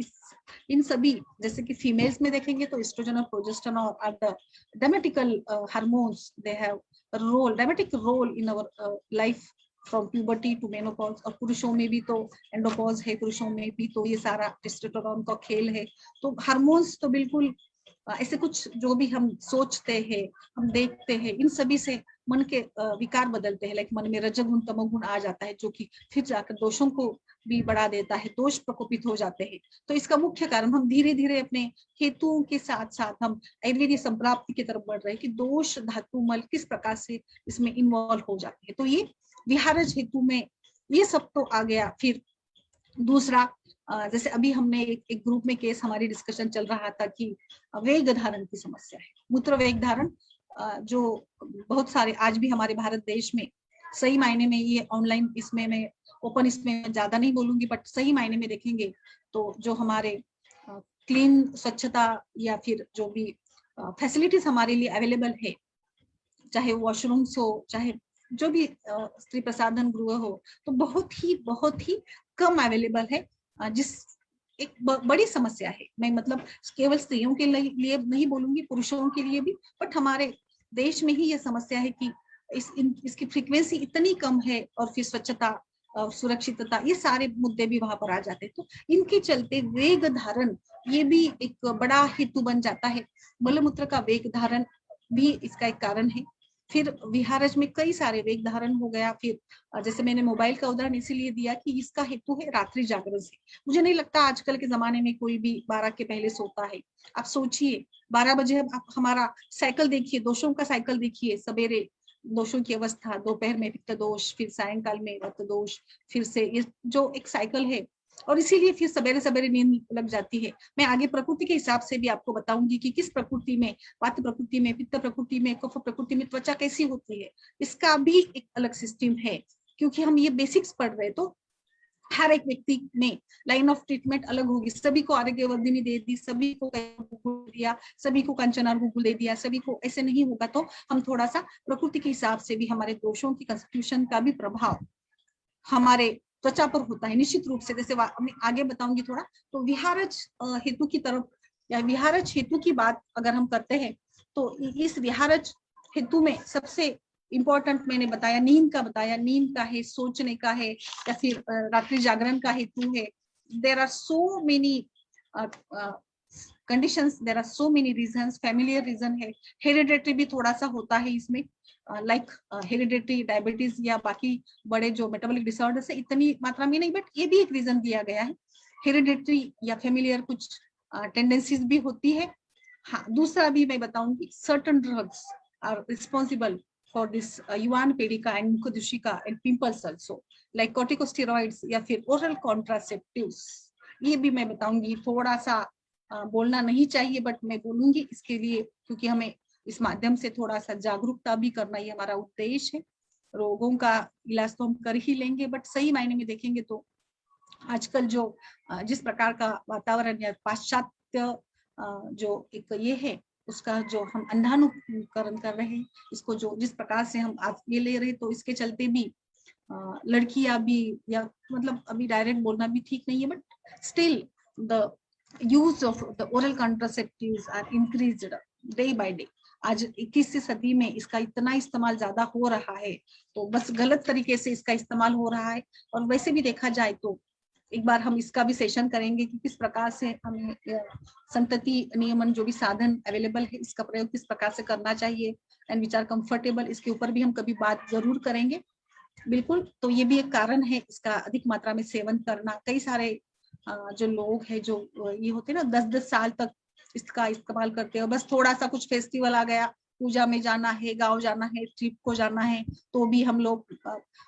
इन सभी, जैसे कि फीमेल्स में देखेंगे तो एस्ट्रोजन और progesterone are the dramatical hormones, they have role, dramatic role in our life from puberty to menopause. और पुरुषों में भी तो एंडोपॉज है, पुरुषों में भी तो ये सारा टेस्टोस्टेरोन का खेल है। तो हार्मोन्स तो बिल्कुल ऐसे कुछ जो भी हम सोचते हैं, हम देखते हैं, इन सभी से मन के विकार बदलते हैं। लाइक मन में रजोगुण तमोगुण आ जाता है, जो कि फिर जाकर दोषों को भी बढ़ा देता है, दोष प्रकोपित हो जाते हैं। तो इसका मुख्य कारण हम धीरे धीरे अपने हेतुओं के साथ साथ हम आयुर्वेदीय संप्राप्ति की तरफ बढ़ रहे हैं कि दोष धातु मल किस प्रकार से इसमें इन्वॉल्व हो जाते हैं। तो ये विहारज हेतु में ये सब तो आ गया। फिर दूसरा, जैसे अभी हमने एक ग्रुप में केस हमारी डिस्कशन चल रहा था कि वेग धारण की समस्या है, मूत्र वेग धारण, जो बहुत सारे आज भी हमारे भारत देश में सही मायने में, ये ऑनलाइन इसमें मैं ओपन इसमें ज्यादा नहीं बोलूंगी, बट सही मायने में देखेंगे तो जो हमारे क्लीन स्वच्छता या फिर जो भी फैसिलिटीज हमारे लिए अवेलेबल है, चाहे वॉशरूम्स हो, चाहे जो भी स्त्री प्रसाधन गृह हो, तो बहुत ही कम अवेलेबल है, जिस एक बड़ी समस्या है। मैं मतलब केवल स्त्रियों के लिए नहीं बोलूंगी, पुरुषों के लिए भी, बट हमारे देश में ही यह समस्या है कि इसकी फ्रीक्वेंसी इतनी कम है, और फिर स्वच्छता और सुरक्षितता, ये सारे मुद्दे भी वहां पर आ जाते हैं। तो इनके चलते वेग धारण ये भी एक बड़ा हेतु बन जाता है। मलमूत्र का वेग धारण भी इसका एक कारण है। फिर विहारज में कई सारे वेग धारण हो गया। फिर जैसे मैंने मोबाइल का उदाहरण इसीलिए दिया कि इसका हेतु है रात्रि जागरण से। मुझे नहीं लगता आजकल के जमाने में कोई भी 12 के पहले सोता है। आप सोचिए 12 बजे आप हमारा साइकिल देखिए, दोषों का साइकिल देखिए, सवेरे दोषों की अवस्था, दोपहर में पित्त दोष, फिर सायंकाल में रक्त दोष, फिर से ये जो एक साइकिल है, और इसीलिए फिर सवेरे सवेरे नींद लग जाती है। मैं आगे प्रकृति के हिसाब से भी आपको बताऊंगी कि किस प्रकृति में, वात प्रकृति में, पित्त प्रकृति में, कफ प्रकृति में त्वचा कैसी होती है, इसका भी एक अलग सिस्टम है। क्योंकि हम ये बेसिक्स पढ़ रहे, तो हर एक व्यक्ति में लाइन ऑफ ट्रीटमेंट अलग होगी। सभी को आरोग्यवर्धिनी दे दी, सभी को दिया, सभी को कंचनार गुगुल दे दिया, सभी को ऐसे नहीं होगा। तो हम थोड़ा सा प्रकृति के हिसाब से भी हमारे दोषों की कंस्टिट्यूशन का भी प्रभाव हमारे त्वचा पर होता है निश्चित रूप से। जैसे मैं आगे बताऊंगी थोड़ा। तो विहारज हेतु की तरफ या विहारज हेतु की बात अगर हम करते हैं, तो इस विहारज हेतु में सबसे इंपॉर्टेंट मैंने बताया, नींद का बताया, नींद का है, सोचने का है, या फिर रात्रि जागरण का हेतु है। There are so many conditions, there are so many reasons. Familiar reason है, हेरिडेटरी भी थोड़ा सा होता है इसमें, लाइक हेरिडेटरी डायबिटीज या बाकी बड़े जो मेटाबॉलिक डिसऑर्डर्स है, इतनी मात्रा में नहीं, बट ये भी एक रीजन दिया गया है। हेरिडेटरी या फैमिलियर कुछ टेंडेंसीज भी होती है। हाँ, दूसरा भी मैं बताऊंगी, certain drugs are responsible for this yuan pedica and mucodushika and pimples also, like corticosteroids या फिर oral contraceptives। ये भी मैं बताऊंगी। थोड़ा सा बोलना नहीं चाहिए, बट मैं बोलूंगी इसके लिए, क्योंकि हमें इस माध्यम से थोड़ा सा जागरूकता भी करना, ये हमारा उद्देश्य है। रोगों का इलाज तो हम कर ही लेंगे, बट सही मायने में देखेंगे तो आजकल जो जिस प्रकार का वातावरण या पाश्चात्य जो एक ये है, उसका जो हम अंधानुकरण कर रहे हैं, इसको जो जिस प्रकार से हम आज ये ले रहे, तो इसके चलते भी लड़कियां भी, या मतलब अभी डायरेक्ट बोलना भी ठीक नहीं है, but still the use of the oral contraceptives are increased day by day. आज 21वीं सदी में इसका इतना इस्तेमाल ज्यादा हो रहा है, तो बस गलत तरीके से इसका इस्तेमाल हो रहा है। और वैसे भी देखा जाए तो एक बार हम इसका भी सेशन करेंगे कि किस प्रकार से हमें संतति नियमन जो भी साधन अवेलेबल है, इसका प्रयोग किस प्रकार से करना चाहिए, एंड विच आर कंफर्टेबल, इसके ऊपर भी हम कभी बात जरूर करेंगे। बिल्कुल, तो ये भी एक कारण है इसका अधिक मात्रा में सेवन करना। कई सारे जो लोग हैं जो ये होते हैं ना 10-10 साल तक इसका इस्तेमाल करते हैं, बस थोड़ा सा कुछ फेस्टिवल आ गया, पूजा में जाना है, गाँव जाना है, ट्रिप को जाना है, तो भी हम लोग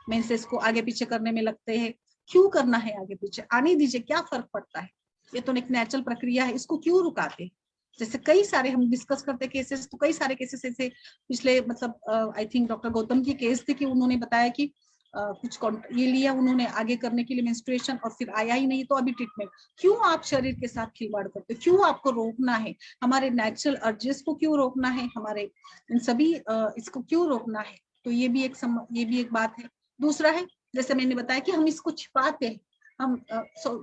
मेंसेस को आगे पीछे करने में लगते हैं। क्यों करना है आगे पीछे, आने दीजिए, क्या फर्क पड़ता है, ये तो एक नेचुरल प्रक्रिया है, इसको क्यों रुकाते। जैसे कई सारे हम डिस्कस करते केसेस, तो कई सारे केसेस ऐसे पिछले मतलब आई थिंक डॉक्टर गौतम की केस थे कि उन्होंने बताया कि कुछ ये लिया उन्होंने आगे करने के लिए मेंस्ट्रुएशन और फिर आया ही नहीं तो अभी ट्रीटमेंट। क्यों आप शरीर के साथ खिलवाड़ करते हो? क्यों आपको रोकना है? हमारे नेचुरल अर्जेस को क्यों रोकना है? हमारे इन सभी इसको क्यों रोकना है? तो ये भी एक बात है। दूसरा है, जैसे मैंने बताया कि हम इसको छिपाते हैं, हम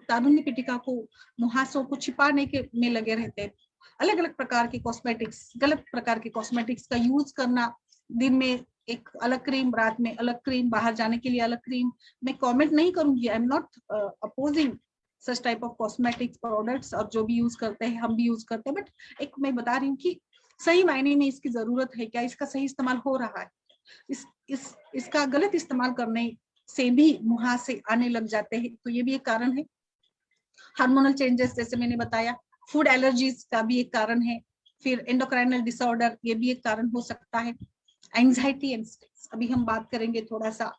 तारुण्य पीठिका को, मुहासों को छिपाने के में लगे रहते हैं। अलग अलग प्रकार के कॉस्मेटिक्स, गलत प्रकार के कॉस्मेटिक्स का यूज करना, दिन में एक अलग क्रीम, रात में अलग क्रीम, बाहर जाने के लिए अलग क्रीम। मैं कमेंट नहीं करूंगी, I am not opposing such type of cosmetics products, और जो भी यूज करते हैं हम भी यूज करते हैं, बट एक मैं बता रही हूँ कि सही मायने में इसकी जरूरत है क्या, इसका सही इस्तेमाल हो रहा है। इसका गलत इस्तेमाल करने से भी मुहासे आने लग जाते हैं, तो ये भी एक कारण है। हार्मोनल चेंजेस जैसे मैंने बताया, फूड एलर्जीज का भी एक कारण है, फिर एंडोक्राइनल डिसऑर्डर ये भी एक कारण हो सकता है। एंजाइटी एंड स्ट्रेस अभी हम बात करेंगे थोड़ा सा,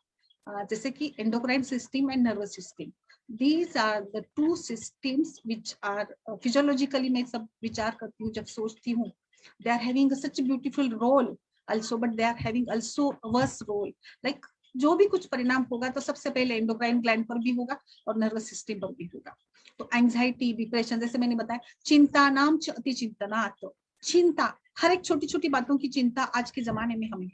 जैसे कि endocrine system and nervous system, these are the two systems which are physiologically मैं सब विचार करती हूँ जब सोचती हूँ, they are having such a beautiful role also, but they are having also worse role, like जो भी कुछ परिणाम होगा तो सबसे पहले एंडोक्राइन ग्लैंड पर भी होगा और नर्वस सिस्टम पर भी होगा। तो एंजाइटी, डिप्रेशन, जैसे मैंने बताया, चिंता नाम च अति चिंतनात्, चिंता, हर एक छोटी छोटी बातों की चिंता आज के जमाने में हमें,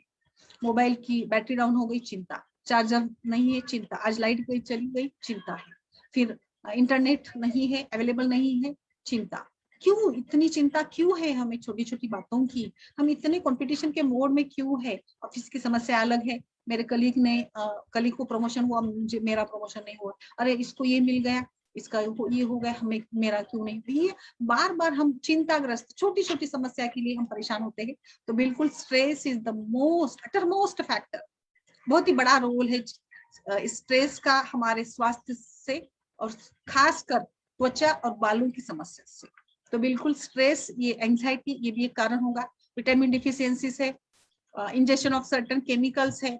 मोबाइल की बैटरी डाउन हो गई, चिंता, चार्जर नहीं है, चिंता, आज लाइट गई चली गई, चिंता है, फिर इंटरनेट नहीं है, अवेलेबल नहीं है, चिंता। क्यों इतनी चिंता क्यों है हमें छोटी छोटी बातों की? हम इतने कंपटीशन के मोड में क्यों है? ऑफिस की समस्या अलग है, मेरे कलीग को प्रमोशन हुआ, मुझे मेरा प्रमोशन नहीं हुआ, अरे इसको ये मिल गया, इसका ये हो गया, हमें मेरा क्यों नहीं? ये बार बार हम चिंताग्रस्त, छोटी छोटी समस्या के लिए हम परेशान होते हैं। तो बिल्कुल stress is the most uttermost factor, बहुत ही बड़ा रोल है स्ट्रेस का हमारे स्वास्थ्य से, और खासकर त्वचा और बालों की समस्या से। तो बिल्कुल स्ट्रेस, ये एंजाइटी, ये भी एक कारण होगा। विटामिन डिफिशियंसी से, इंजेक्शन ऑफ सर्टेन केमिकल्स है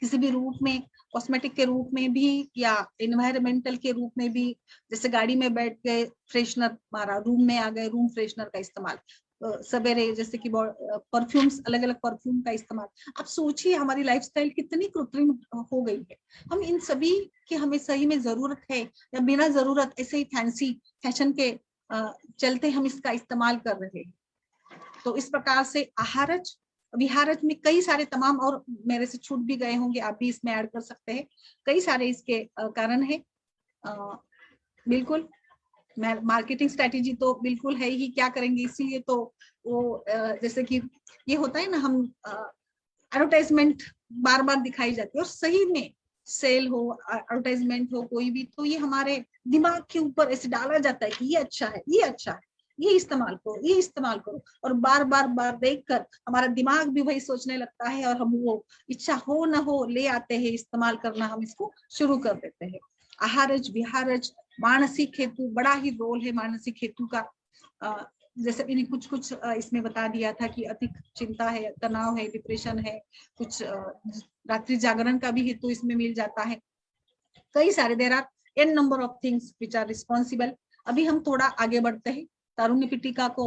किसी भी रूप में, कॉस्मेटिक के रूप में भी या एनवायरमेंटल के रूप में भी, जैसे गाड़ी में बैठ गए फ्रेशनर मारा, रूम में आ गए, रूम फ्रेशनर का इस्तेमाल, सवेरे जैसे कि परफ्यूम्स, अलग अलग परफ्यूम का इस्तेमाल। आप सोचिए हमारी लाइफस्टाइल कितनी कृत्रिम हो गई है। हम इन सभी की हमें सही में जरूरत है या बिना जरूरत ऐसे ही फैंसी फैशन के चलते हम इसका इस्तेमाल कर रहे हैं? तो इस प्रकार से आहारज विहारज में कई सारे तमाम, और मेरे से छूट भी गए होंगे, आप भी इसमें ऐड कर सकते हैं, कई सारे इसके कारण है। बिल्कुल मार्केटिंग स्ट्रेटेजी तो बिल्कुल है ही, क्या करेंगे, इसीलिए तो वो जैसे कि ये होता है ना, हम एडवर्टाइजमेंट बार बार दिखाई जाती है, और सही में सेल हो, एडवर्टाइजमेंट हो कोई भी, तो ये हमारे दिमाग के ऊपर ऐसे डाला जाता है कि ये अच्छा है, ये अच्छा है, ये इस्तेमाल करो, ये इस्तेमाल करो, और बार बार देखकर हमारा दिमाग भी वही सोचने लगता है, और हम वो इच्छा हो न हो ले आते हैं, इस्तेमाल करना हम इसको शुरू कर देते हैं। आहारज विहारज, मानसिक हेतु, बड़ा ही रोल है मानसिक हेतु का। जैसे मैंने कुछ इसमें बता दिया था कि अधिक चिंता है, तनाव है, डिप्रेशन है, कुछ रात्रि जागरण का भी हेतु इसमें मिल जाता है। कई सारे, there are an number of things which are responsible. अभी हम थोड़ा आगे बढ़ते हैं। तारुण्य पीठिका को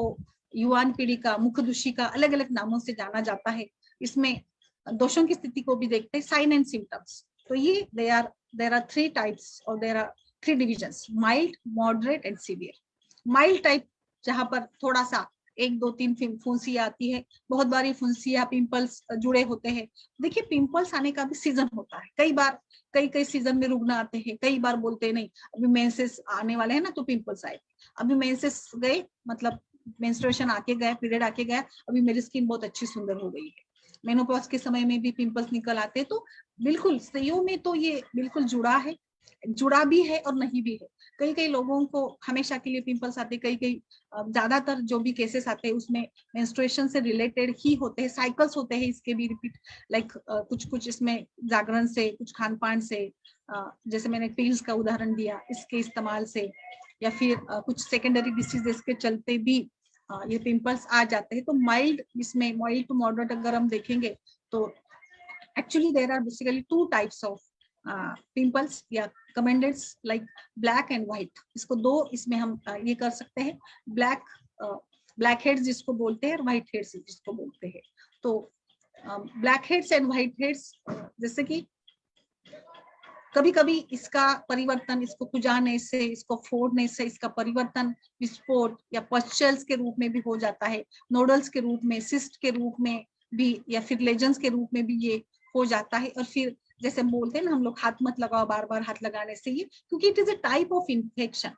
युवान पीढ़ी का, मुख दुषी का अलग अलग नामों से जाना जाता है। इसमें दोषों की स्थिति को भी देखते हैं, साइन एंड सिम्टम्स। तो ये there are 3 types or there are 3 divisions, mild, moderate and severe. mild type जहां पर थोड़ा सा 1 2 3 फुंसी आती है, बहुत बारी फुंसियां, पिंपल्स जुड़े होते हैं। देखिए पिंपल्स आने का भी सीजन होता है, कई बार कई सीजन में रुग्ण आते हैं, कई बार बोलते नहीं अभी मेंसेस आने वाले हैं ना तो पिंपल्स आए, अभी मेंसेस गए मतलब मेंस्ट्रुएशन आके गया, पीरियड आके गया, अभी मेरी स्किन बहुत अच्छी सुंदर हो गई है। मेनोपॉज के समय में भी पिंपल्स निकल आते, तो बिल्कुल सही में तो ये बिल्कुल जुड़ा भी है और नहीं भी है। कई लोगों को हमेशा के लिए पिंपल्स आते, कई ज्यादातर जो भी केसेस आते हैं उसमें मेंस्ट्रुएशन से रिलेटेड ही होते हैं, साइकिल्स होते हैं इसके भी रिपीट, लाइक कुछ इसमें जागरण से, कुछ खान पान से, जैसे मैंने पिल्स का उदाहरण दिया, इसके इस्तेमाल से, या फिर कुछ सेकेंडरी डिसीजेस के चलते भी ये पिंपल्स आ जाते हैं। तो माइल्ड, इसमें माइल्ड टू मॉडरेट अगर हम देखेंगे तो actually there are basically 2 types of pimples या comedones, like black and white. इसको 2 इसमें हम ये कर सकते हैं, ब्लैक हेड्स जिसको बोलते हैं और व्हाइट हेड्स जिसको बोलते हैं। तो black heads and white heads, जैसे कि कभी कभी इसका परिवर्तन, इसको खुजाने से, इसको फोड़ने से इसका परिवर्तन विस्फोट या पस्चल्स के रूप में भी हो जाता है, नोडल्स के रूप में, सिस्ट के रूप में भी, या फिर लेजन्स के रूप में भी ये हो जाता है। और फिर जैसे हम बोलते हैं ना हम लोग, हाथ मत लगाओ बार बार हाथ लगाने से, ये क्योंकि it is a type of infection.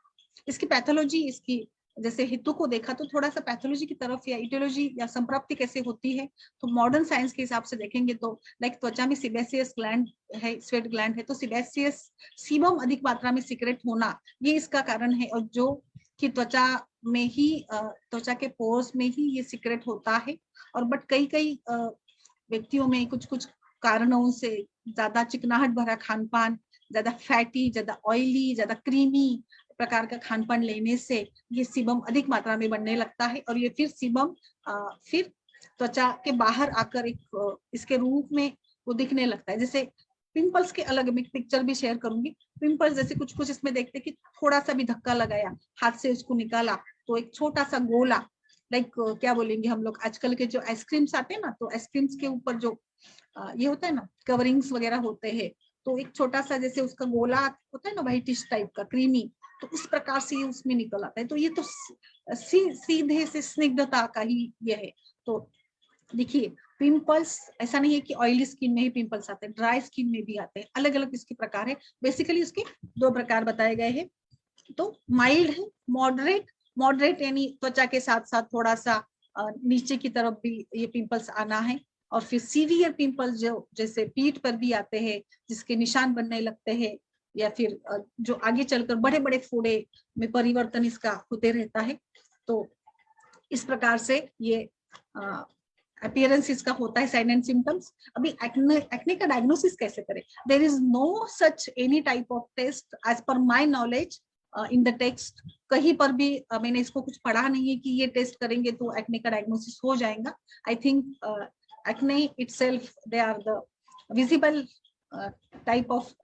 इसकी पैथोलॉजी, इसकी जैसे हेतु को देखा तो थोड़ा सा पैथोलॉजी की तरफ या इटियोलॉजी या संप्राप्ति कैसे होती है, तो मॉडर्न साइंस के हिसाब से देखेंगे तो लाइक त्वचा में सिबेसियस ग्लैंड है, स्वेट ग्लैंड है, तो सिबेसियस सीबम अधिक मात्रा में सीक्रेट होना ये इसका कारण है। और जो कि त्वचा में ही, त्वचा के पोर्स में ही ये सीक्रेट होता है। और बट कई कई व्यक्तियों में कुछ कुछ कारणों से ज्यादा चिकनाहट भरा खान पान, ज्यादा फैटी, ज्यादा ऑयली, ज्यादा क्रीमी प्रकार का खान पान लेने से ये सीबम अधिक मात्रा में बनने लगता है। और ये फिर सीबम फिर त्वचा के बाहर आकर एक इसके रूप में वो दिखने लगता है। जैसे पिंपल्स के अलग मैं पिक्चर भी शेयर करूंगी। पिंपल्स जैसे कुछ कुछ इसमें देखते हैं कि थोड़ा सा भी धक्का लगाया, हाथ से उसको निकाला तो एक छोटा सा गोला, लाइक क्या बोलेंगे हम लोग, आजकल के जो आइसक्रीम्स आते हैं ना, तो आइसक्रीम्स के ऊपर जो ये होता है ना कवरिंग्स वगैरह होते हैं, तो एक छोटा सा जैसे उसका गोला होता है ना व्हाइटिश टाइप का क्रीमी, तो उस प्रकार से ये उसमें निकल आता है। तो ये तो सीधे से स्निग्धता का ही ये है। तो देखिए पिंपल्स ऐसा नहीं है कि ऑयली स्किन में ही पिंपल्स आते हैं, ड्राई स्किन में भी आते हैं, अलग अलग इसके प्रकार है। बेसिकली उसके 2 प्रकार बताए गए हैं। तो माइल्ड है, मॉडरेट, मॉडरेट यानी त्वचा के साथ साथ थोड़ा सा नीचे की तरफ भी ये पिंपल्स आना है। और फिर सीवियर पिंपल्स जो जैसे पीठ पर भी आते हैं, जिसके निशान बनने लगते हैं, या फिर जो आगे चलकर बड़े बड़े फोड़े में परिवर्तन इसका होते रहता है। तो इस प्रकार से ये अपीयरेंस इसका होता है, साइन एंड सिम्टम्स। अभी एक्ने का डायग्नोसिस कैसे करें? There is no such any type of test as per my knowledge in the text. कहीं पर भी मैंने इसको कुछ पढ़ा नहीं है कि ये टेस्ट करेंगे तो एक्ने का डायग्नोसिस हो जाएगा। I think acne itself they are the visible type of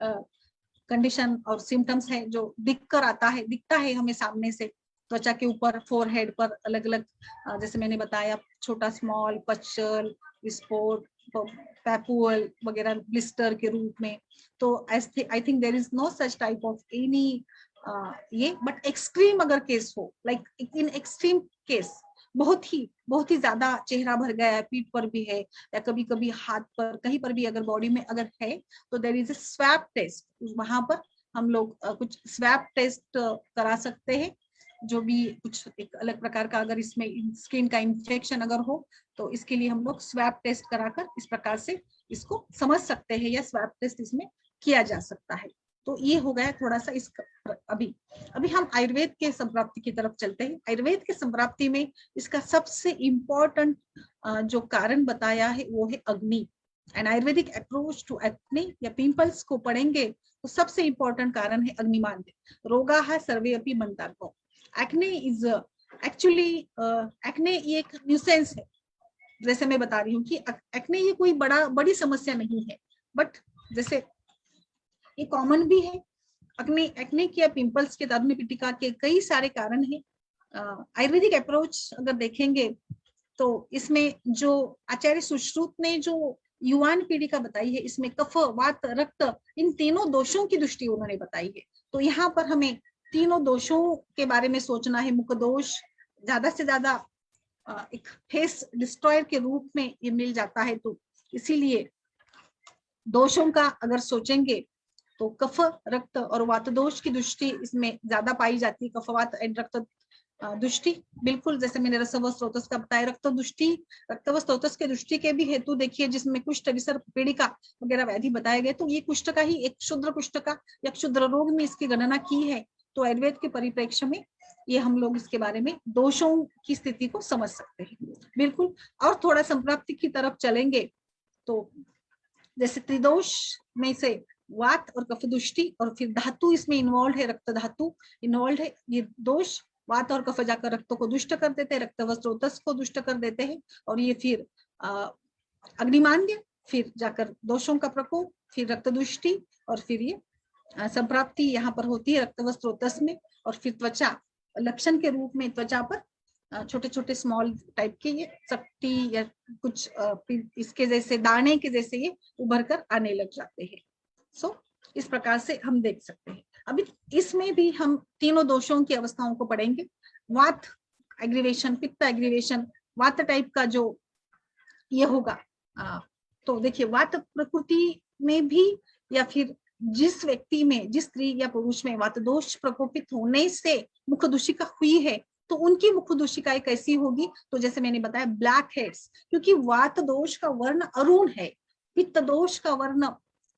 condition और सिम्टम्स है जो दिखता है हमें सामने से, त्वचा के ऊपर, फोरहेड पर अलग अलग, जैसे मैंने बताया छोटा स्मॉल, पच्चल, विस्फोट, पैपुअल वगैरह ब्लिस्टर के रूप में। तो I think there is no such type of any ये, बट एक्सट्रीम अगर केस हो, लाइक इन एक्सट्रीम केस बहुत ही ज्यादा चेहरा भर गया है, पीठ पर भी है, या कभी कभी हाथ पर, कहीं पर भी अगर बॉडी में अगर है, तो there is a swab test. वहां पर हम लोग कुछ स्वैप टेस्ट करा सकते हैं, जो भी कुछ एक अलग प्रकार का अगर इसमें स्किन का इंफेक्शन अगर हो, तो इसके लिए हम लोग स्वैप टेस्ट कराकर इस प्रकार से इसको समझ सकते हैं, या स्वैप टेस्ट इसमें किया जा सकता है। तो ये हो गया थोड़ा सा इस अभी हम आयुर्वेद के संप्राप्ति की तरफ चलते हैं। आयुर्वेद के संप्राप्ति में इसका सबसे इम्पोर्टेंट जो कारण बताया है वो है अग्नि। And Ayurvedic approach to acne या पिंपल्स को पढ़ेंगे तो सबसे इम्पोर्टेंट कारण है अग्निमांद्य। रोगाः सर्वे अपि मन्तार्को। एक्ने इज एक्चुअली, एक्ने ये एक न्यूसेंस है, जैसे मैं बता रही हूँ कि एक्ने ये कोई बड़ी समस्या नहीं है, बट जैसे ये कॉमन भी है। एक्ने के या पिंपल्स के दाद में पिटिका के कई सारे कारण हैं। आयुर्वेदिक अप्रोच अगर देखेंगे तो इसमें जो आचार्य सुश्रुत ने जो युवान पीढ़ी का बताई है, इसमें कफ, वात, रक्त, इन तीनों दोषों की दृष्टि उन्होंने बताई है। तो यहाँ पर हमें तीनों दोषों के बारे में सोचना है। मुख दोष ज्यादा से ज्यादा एक फेस डिस्ट्रॉयर के रूप में ये मिल जाता है, तो इसीलिए दोषों का अगर सोचेंगे तो कफ, रक्त और वात दोष की दृष्टि इसमें ज्यादा पाई जाती है। कफवात एंड रक्त दृष्टि, बिल्कुल जैसे मैंने रसव स्रोतस का बताया, रक्त दृष्टि, रक्तव स्रोतस के दृष्टि के भी हेतु देखिए, जिसमें कुष्ठ, विसर्प, पीड़िका वगैरह व्याधि बताए गए, तो ये कुष्ठ का ही एक क्षुद्र कुष्ठ का या क्षुद्र रोग में इसकी गणना की है। तो आयुर्वेद के परिप्रेक्ष्य में ये हम लोग इसके बारे में दोषों की स्थिति को समझ सकते हैं। बिल्कुल। और थोड़ा संप्राप्ति की तरफ चलेंगे तो जैसे त्रिदोष में से वात और कफ दृष्टि, और फिर धातु इसमें इन्वॉल्व है, रक्त धातु इन्वॉल्व है। ये दोष वात और कफ जाकर रक्त को दुष्ट कर देते हैं, रक्त व स्रोतस को दुष्ट कर देते हैं, और ये फिर अग्निमांद्य, फिर जाकर दोषों का प्रकोप, फिर रक्त दृष्टि, और फिर ये संप्राप्ति यहाँ पर होती है रक्त व स्रोतस में। और फिर त्वचा लक्षण के रूप में त्वचा पर छोटे छोटे स्मॉल टाइप के ये चकटी या कुछ इसके जैसे दाने के जैसे ये उभर कर आने लग जाते हैं। सो इस प्रकार से हम देख सकते हैं। अभी इसमें भी हम तीनों दोषों की अवस्थाओं को पढ़ेंगे। वात एग्रीवेशन, पित्त एग्रीवेशन, वात टाइप का जो ये होगा। तो देखिए वात प्रकृति में भी या फिर जिस व्यक्ति में, जिस स्त्री या पुरुष में वात दोष प्रकोपित होने से मुख दूषिका हुई है तो उनकी मुख दूषिकाएं कैसी होगी, तो जैसे मैंने बताया ब्लैक हेड्स, क्योंकि वात दोष का वर्ण अरुण है, पित्त दोष का वर्ण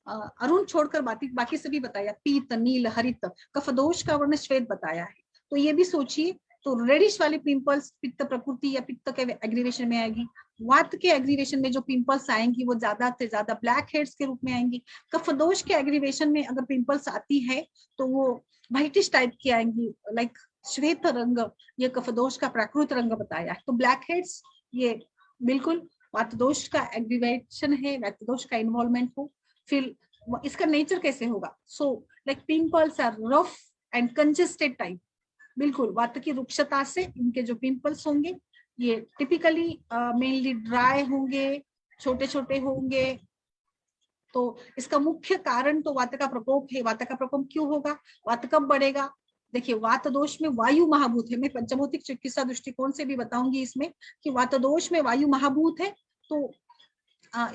अरुण छोड़कर बाकी सभी बताया, पीत, नील, हरित, कफ दोष का वर्ण श्वेत बताया है। तो ये भी सोचिए, तो रेडिश वाली पिंपल्स पित्त प्रकृति या पित्त के एग्रीवेशन में आएगी। वात के एग्रीवेशन में जो पिंपल्स आएंगी वो ज्यादा से ज्यादा ब्लैक हेड्स के रूप में आएंगी। कफ दोष के एग्रीवेशन में अगर पिंपल्स आती है तो वो व्हाइटिश टाइप की आएंगी, लाइक श्वेत रंग, ये कफ दोष का प्राकृत रंग बताया है। तो ब्लैक हेड्स ये बिल्कुल वात दोष का एग्रीवेशन है, वात दोष का इन्वॉल्वमेंट हो। फिर इसका नेचर कैसे होगा, so like pimples are rough and congested type, बिल्कुल वात की रुक्षता से इनके जो पिंपल्स होंगे ये टिपिकली मेनली ड्राई होंगे, छोटे छोटे होंगे। तो इसका मुख्य कारण तो वात का प्रकोप है। वात का प्रकोप क्यों होगा, वात कब बढ़ेगा, देखिए वात दोष में वायु महाभूत है, मैं पंचभौतिक चिकित्सा दृष्टिकोण से भी बताऊंगी इसमें कि वात दोष में वायु महाभूत है। तो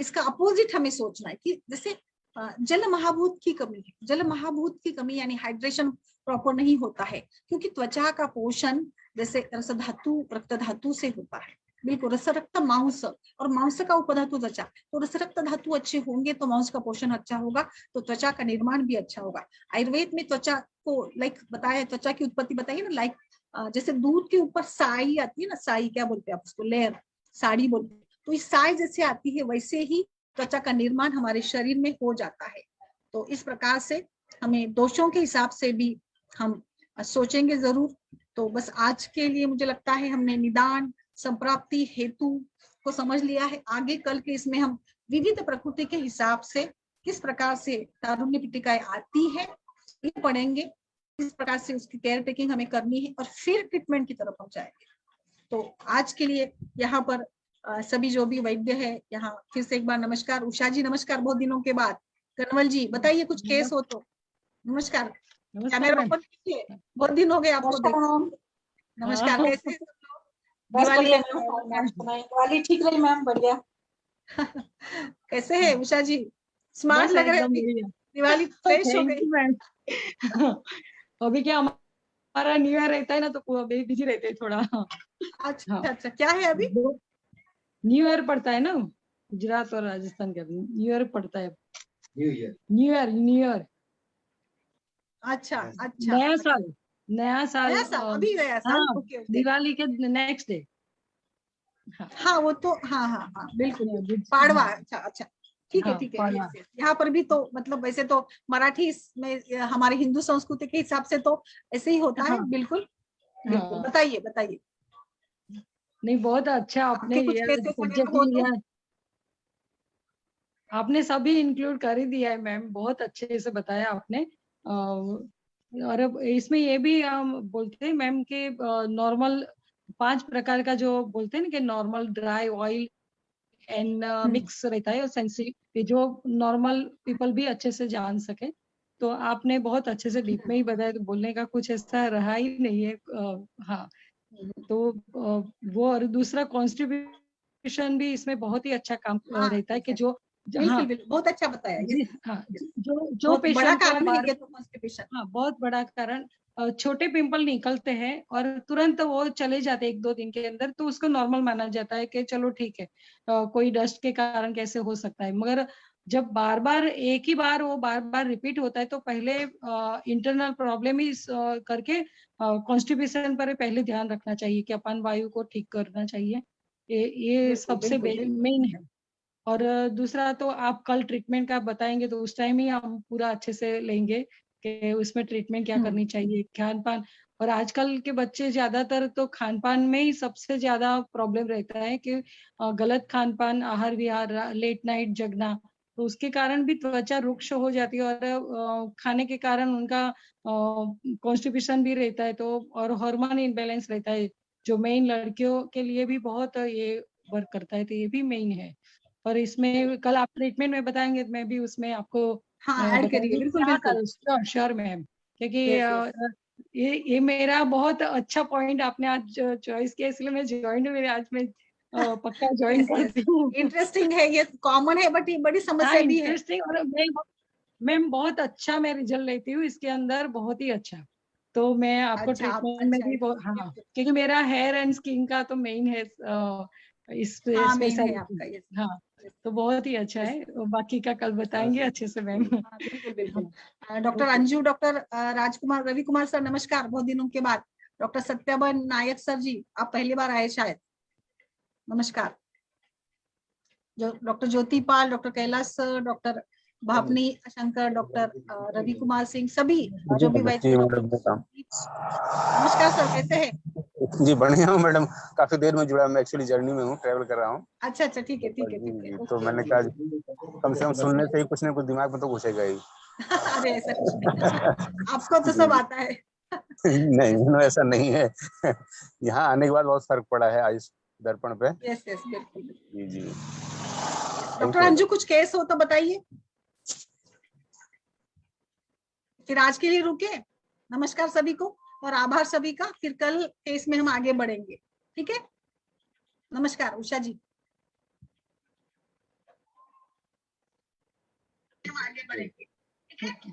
इसका अपोजिट हमें सोचना है कि जैसे जल महाभूत की कमी है, जल महाभूत की कमी यानी हाइड्रेशन प्रॉपर नहीं होता है, क्योंकि त्वचा का पोषण जैसे रस धातु रक्त धातु से होता है, बिल्कुल रस रक्त मांस, और मांस का उपधातु त्वचा, तो रस रक्त धातु अच्छे होंगे तो मांस का पोषण अच्छा होगा, तो त्वचा का निर्माण भी अच्छा होगा। आयुर्वेद में त्वचा को लाइक बताया, त्वचा की उत्पत्ति बताइए ना, लाइक जैसे दूध के ऊपर साई आती है ना, साई क्या बोलते हैं आप उसको, लेयर, साड़ी बोलते हैं, तो इस साई जैसे आती है वैसे ही त्वचा का निर्माण हमारे शरीर में हो जाता है। तो इस प्रकार से हमें दोषों के हिसाब से भी हम सोचेंगे जरूर। तो बस आज के लिए मुझे लगता है हमने निदान, संप्राप्ति, हेतु को समझ लिया है। आगे कल के इसमें हम विविध प्रकृति के हिसाब से किस प्रकार से तारुण्य पीठिकाएं आती है ये पढ़ेंगे, किस प्रकार से उसकी केयर टेकिंग हमें करनी है, और फिर ट्रीटमेंट की तरफ हम जाएंगे। तो आज के लिए यहाँ पर सभी जो भी वैद्य है यहाँ फिर से एक बार नमस्कार। उषा जी नमस्कार, बहुत दिनों के बाद। कनवल जी बताइए कुछ केस हो तो। नमस्कार, कैमरा ओपन कीजिए, बहुत दिन हो गए आपको देखे। नमस्कार, कैसे हैं? दिवाली ठीक रही मैम, बढ़िया। कैसे है उषा जी, स्मार्ट लग रहे हैं, दिवाली फ्रेश हो गई। अभी क्या हमारा न्यू ईयर रहता है ना, तो बिजी रहते हैं थोड़ा। अच्छा अच्छा, क्या है अभी? न्यू ईयर पड़ता है ना, गुजरात और राजस्थान का न्यू ईयर पड़ता है। न्यू ईयर अच्छा अच्छा, नया साल, नया साल अभी नया साल। हाँ, ओके ओके, दिवाली के नेक्स्ट डे। हाँ वो तो हाँ हाँ हाँ बिल्कुल, पाड़वा। अच्छा अच्छा, ठीक है ठीक है। यहाँ पर भी तो मतलब वैसे तो मराठी में हमारे हिंदू संस्कृति के हिसाब से तो ऐसे ही होता है। बिल्कुल बिल्कुल, बताइए बताइए। नहीं बहुत अच्छा आपने आपने सभी इंक्लूड कर ही दिया है मैम, बहुत अच्छे से बताया आपने। और अब इसमें ये भी हम बोलते हैं मैम के नॉर्मल 5 प्रकार का जो बोलते हैं ना कि normal, dry, oil and mix रहता है, और सेंसिटिव, जो नॉर्मल पीपल भी अच्छे से जान सके। तो आपने बहुत अच्छे से डीप में ही बताया, तो बोलने का कुछ ऐसा रहा ही नहीं है। हाँ, तो वो, और दूसरा कॉन्स्टिट्यूशन भी इसमें बहुत ही अच्छा काम रहता है कि जो हाँ बहुत अच्छा बताया। हाँ, जो बड़ा कारण है तो कॉन्स्टिपेशन, हाँ बहुत बड़ा कारण। छोटे पिंपल निकलते हैं और तुरंत वो चले जाते हैं 1-2 दिन के अंदर, तो उसको नॉर्मल माना जाता है कि चलो ठीक है, कोई डस्ट के कारण कैसे हो सकता है। मगर जब बार बार एक ही बार वो बार बार रिपीट होता है, तो पहले इंटरनल प्रॉब्लम ही करके कॉन्स्टिपेशन पर पहले ध्यान रखना चाहिए कि अपान वायु को ठीक करना चाहिए। ये सबसे मेन है। और दूसरा तो आप कल ट्रीटमेंट का बताएंगे, तो उस टाइम ही हम पूरा अच्छे से लेंगे कि उसमें ट्रीटमेंट क्या करनी चाहिए, खान पान। और आजकल के बच्चे ज्यादातर तो खान पान में ही सबसे ज्यादा प्रॉब्लम रहता है कि गलत खान पान, आहार विहार, लेट नाइट जगना, तो उसके कारण भी त्वचा रुक्ष हो जाती है, और खाने के कारण उनका कॉन्स्टिपेशन भी रहता है। तो और हार्मोन इम्बैलेंस रहता है, जो मेन लड़कियों के लिए भी बहुत ये वर्क करता है, तो ये भी मेन है। और इसमें कल आप ट्रीटमेंट में बताएंगे, मैं भी उसमें आपको हाँ ऐड करिए, बिल्कुल बिल्कुल। श्योर श्योर मैम, क्योंकि Yes, yes. ये मेरा बहुत अच्छा पॉइंट आपने आज चॉइस किया, इसलिए मैं ज्वाइन हुई, आज मैं पक्का ज्वाइन करती हूँ। इंटरेस्टिंग है, ये कॉमन है बट ये बड़ी हाँ समस्या भी है। इंटरेस्टिंग, और मैम बहुत अच्छा मैं रिजल्ट लेती हूँ इसके अंदर, बहुत ही अच्छा। तो मैं आपको अच्छा, ट्रीटमेंट में भी हाँ, क्योंकि मेरा हेयर एंड स्किन का तो मेन है इस हाँ मेन है स्पेशलिटी। आपका ये। हाँ तो बहुत ही अच्छा है, बाकी का कल बताएंगे अच्छे से मैम। हाँ बिल्कुल बिल्कुल। डॉक्टर अंजू, डॉक्टर राजकुमार, रवि कुमार सर नमस्कार, बहुत दिनों के बाद। डॉक्टर सत्याबन नायक सर जी, आप पहली बार आए शायद, नमस्कार। जो doctor Jyoti Pal, doctor Kailash sir, doctor Bhavani Shankar, doctor Ravi Kumar Singh, सभी जो भी वैद्य, नमस्कार सर, कैसे हैं? जी बढ़िया हूँ मैडम, काफी देर में जुड़ा, मैं एक्चुअली जर्नी में हूँ, ट्रैवल कर रहा हूँ। अच्छा अच्छा, ठीक है ठीक है ठीक है। तो मैंने कहा कम से कम सुनने से ही कुछ ना कुछ दिमाग में तो घुसेगा ही। अरे ऐसा कुछ नहीं, आपको तो सब आता है। नहीं ऐसा नहीं है। यहाँ आने के बाद बहुत फर्क पड़ा है आयुष दर्पण पे। यस यस बिल्कुल। जी जी। डॉक्टर अंजू, कुछ केस हो तो बताइए, फिर आज के लिए रुके। नमस्कार सभी को और आभार सभी का, फिर कल केस में हम आगे बढ़ेंगे, ठीक है? नमस्कार उषा जी, हम आगे बढ़ेंगे, ठीक है?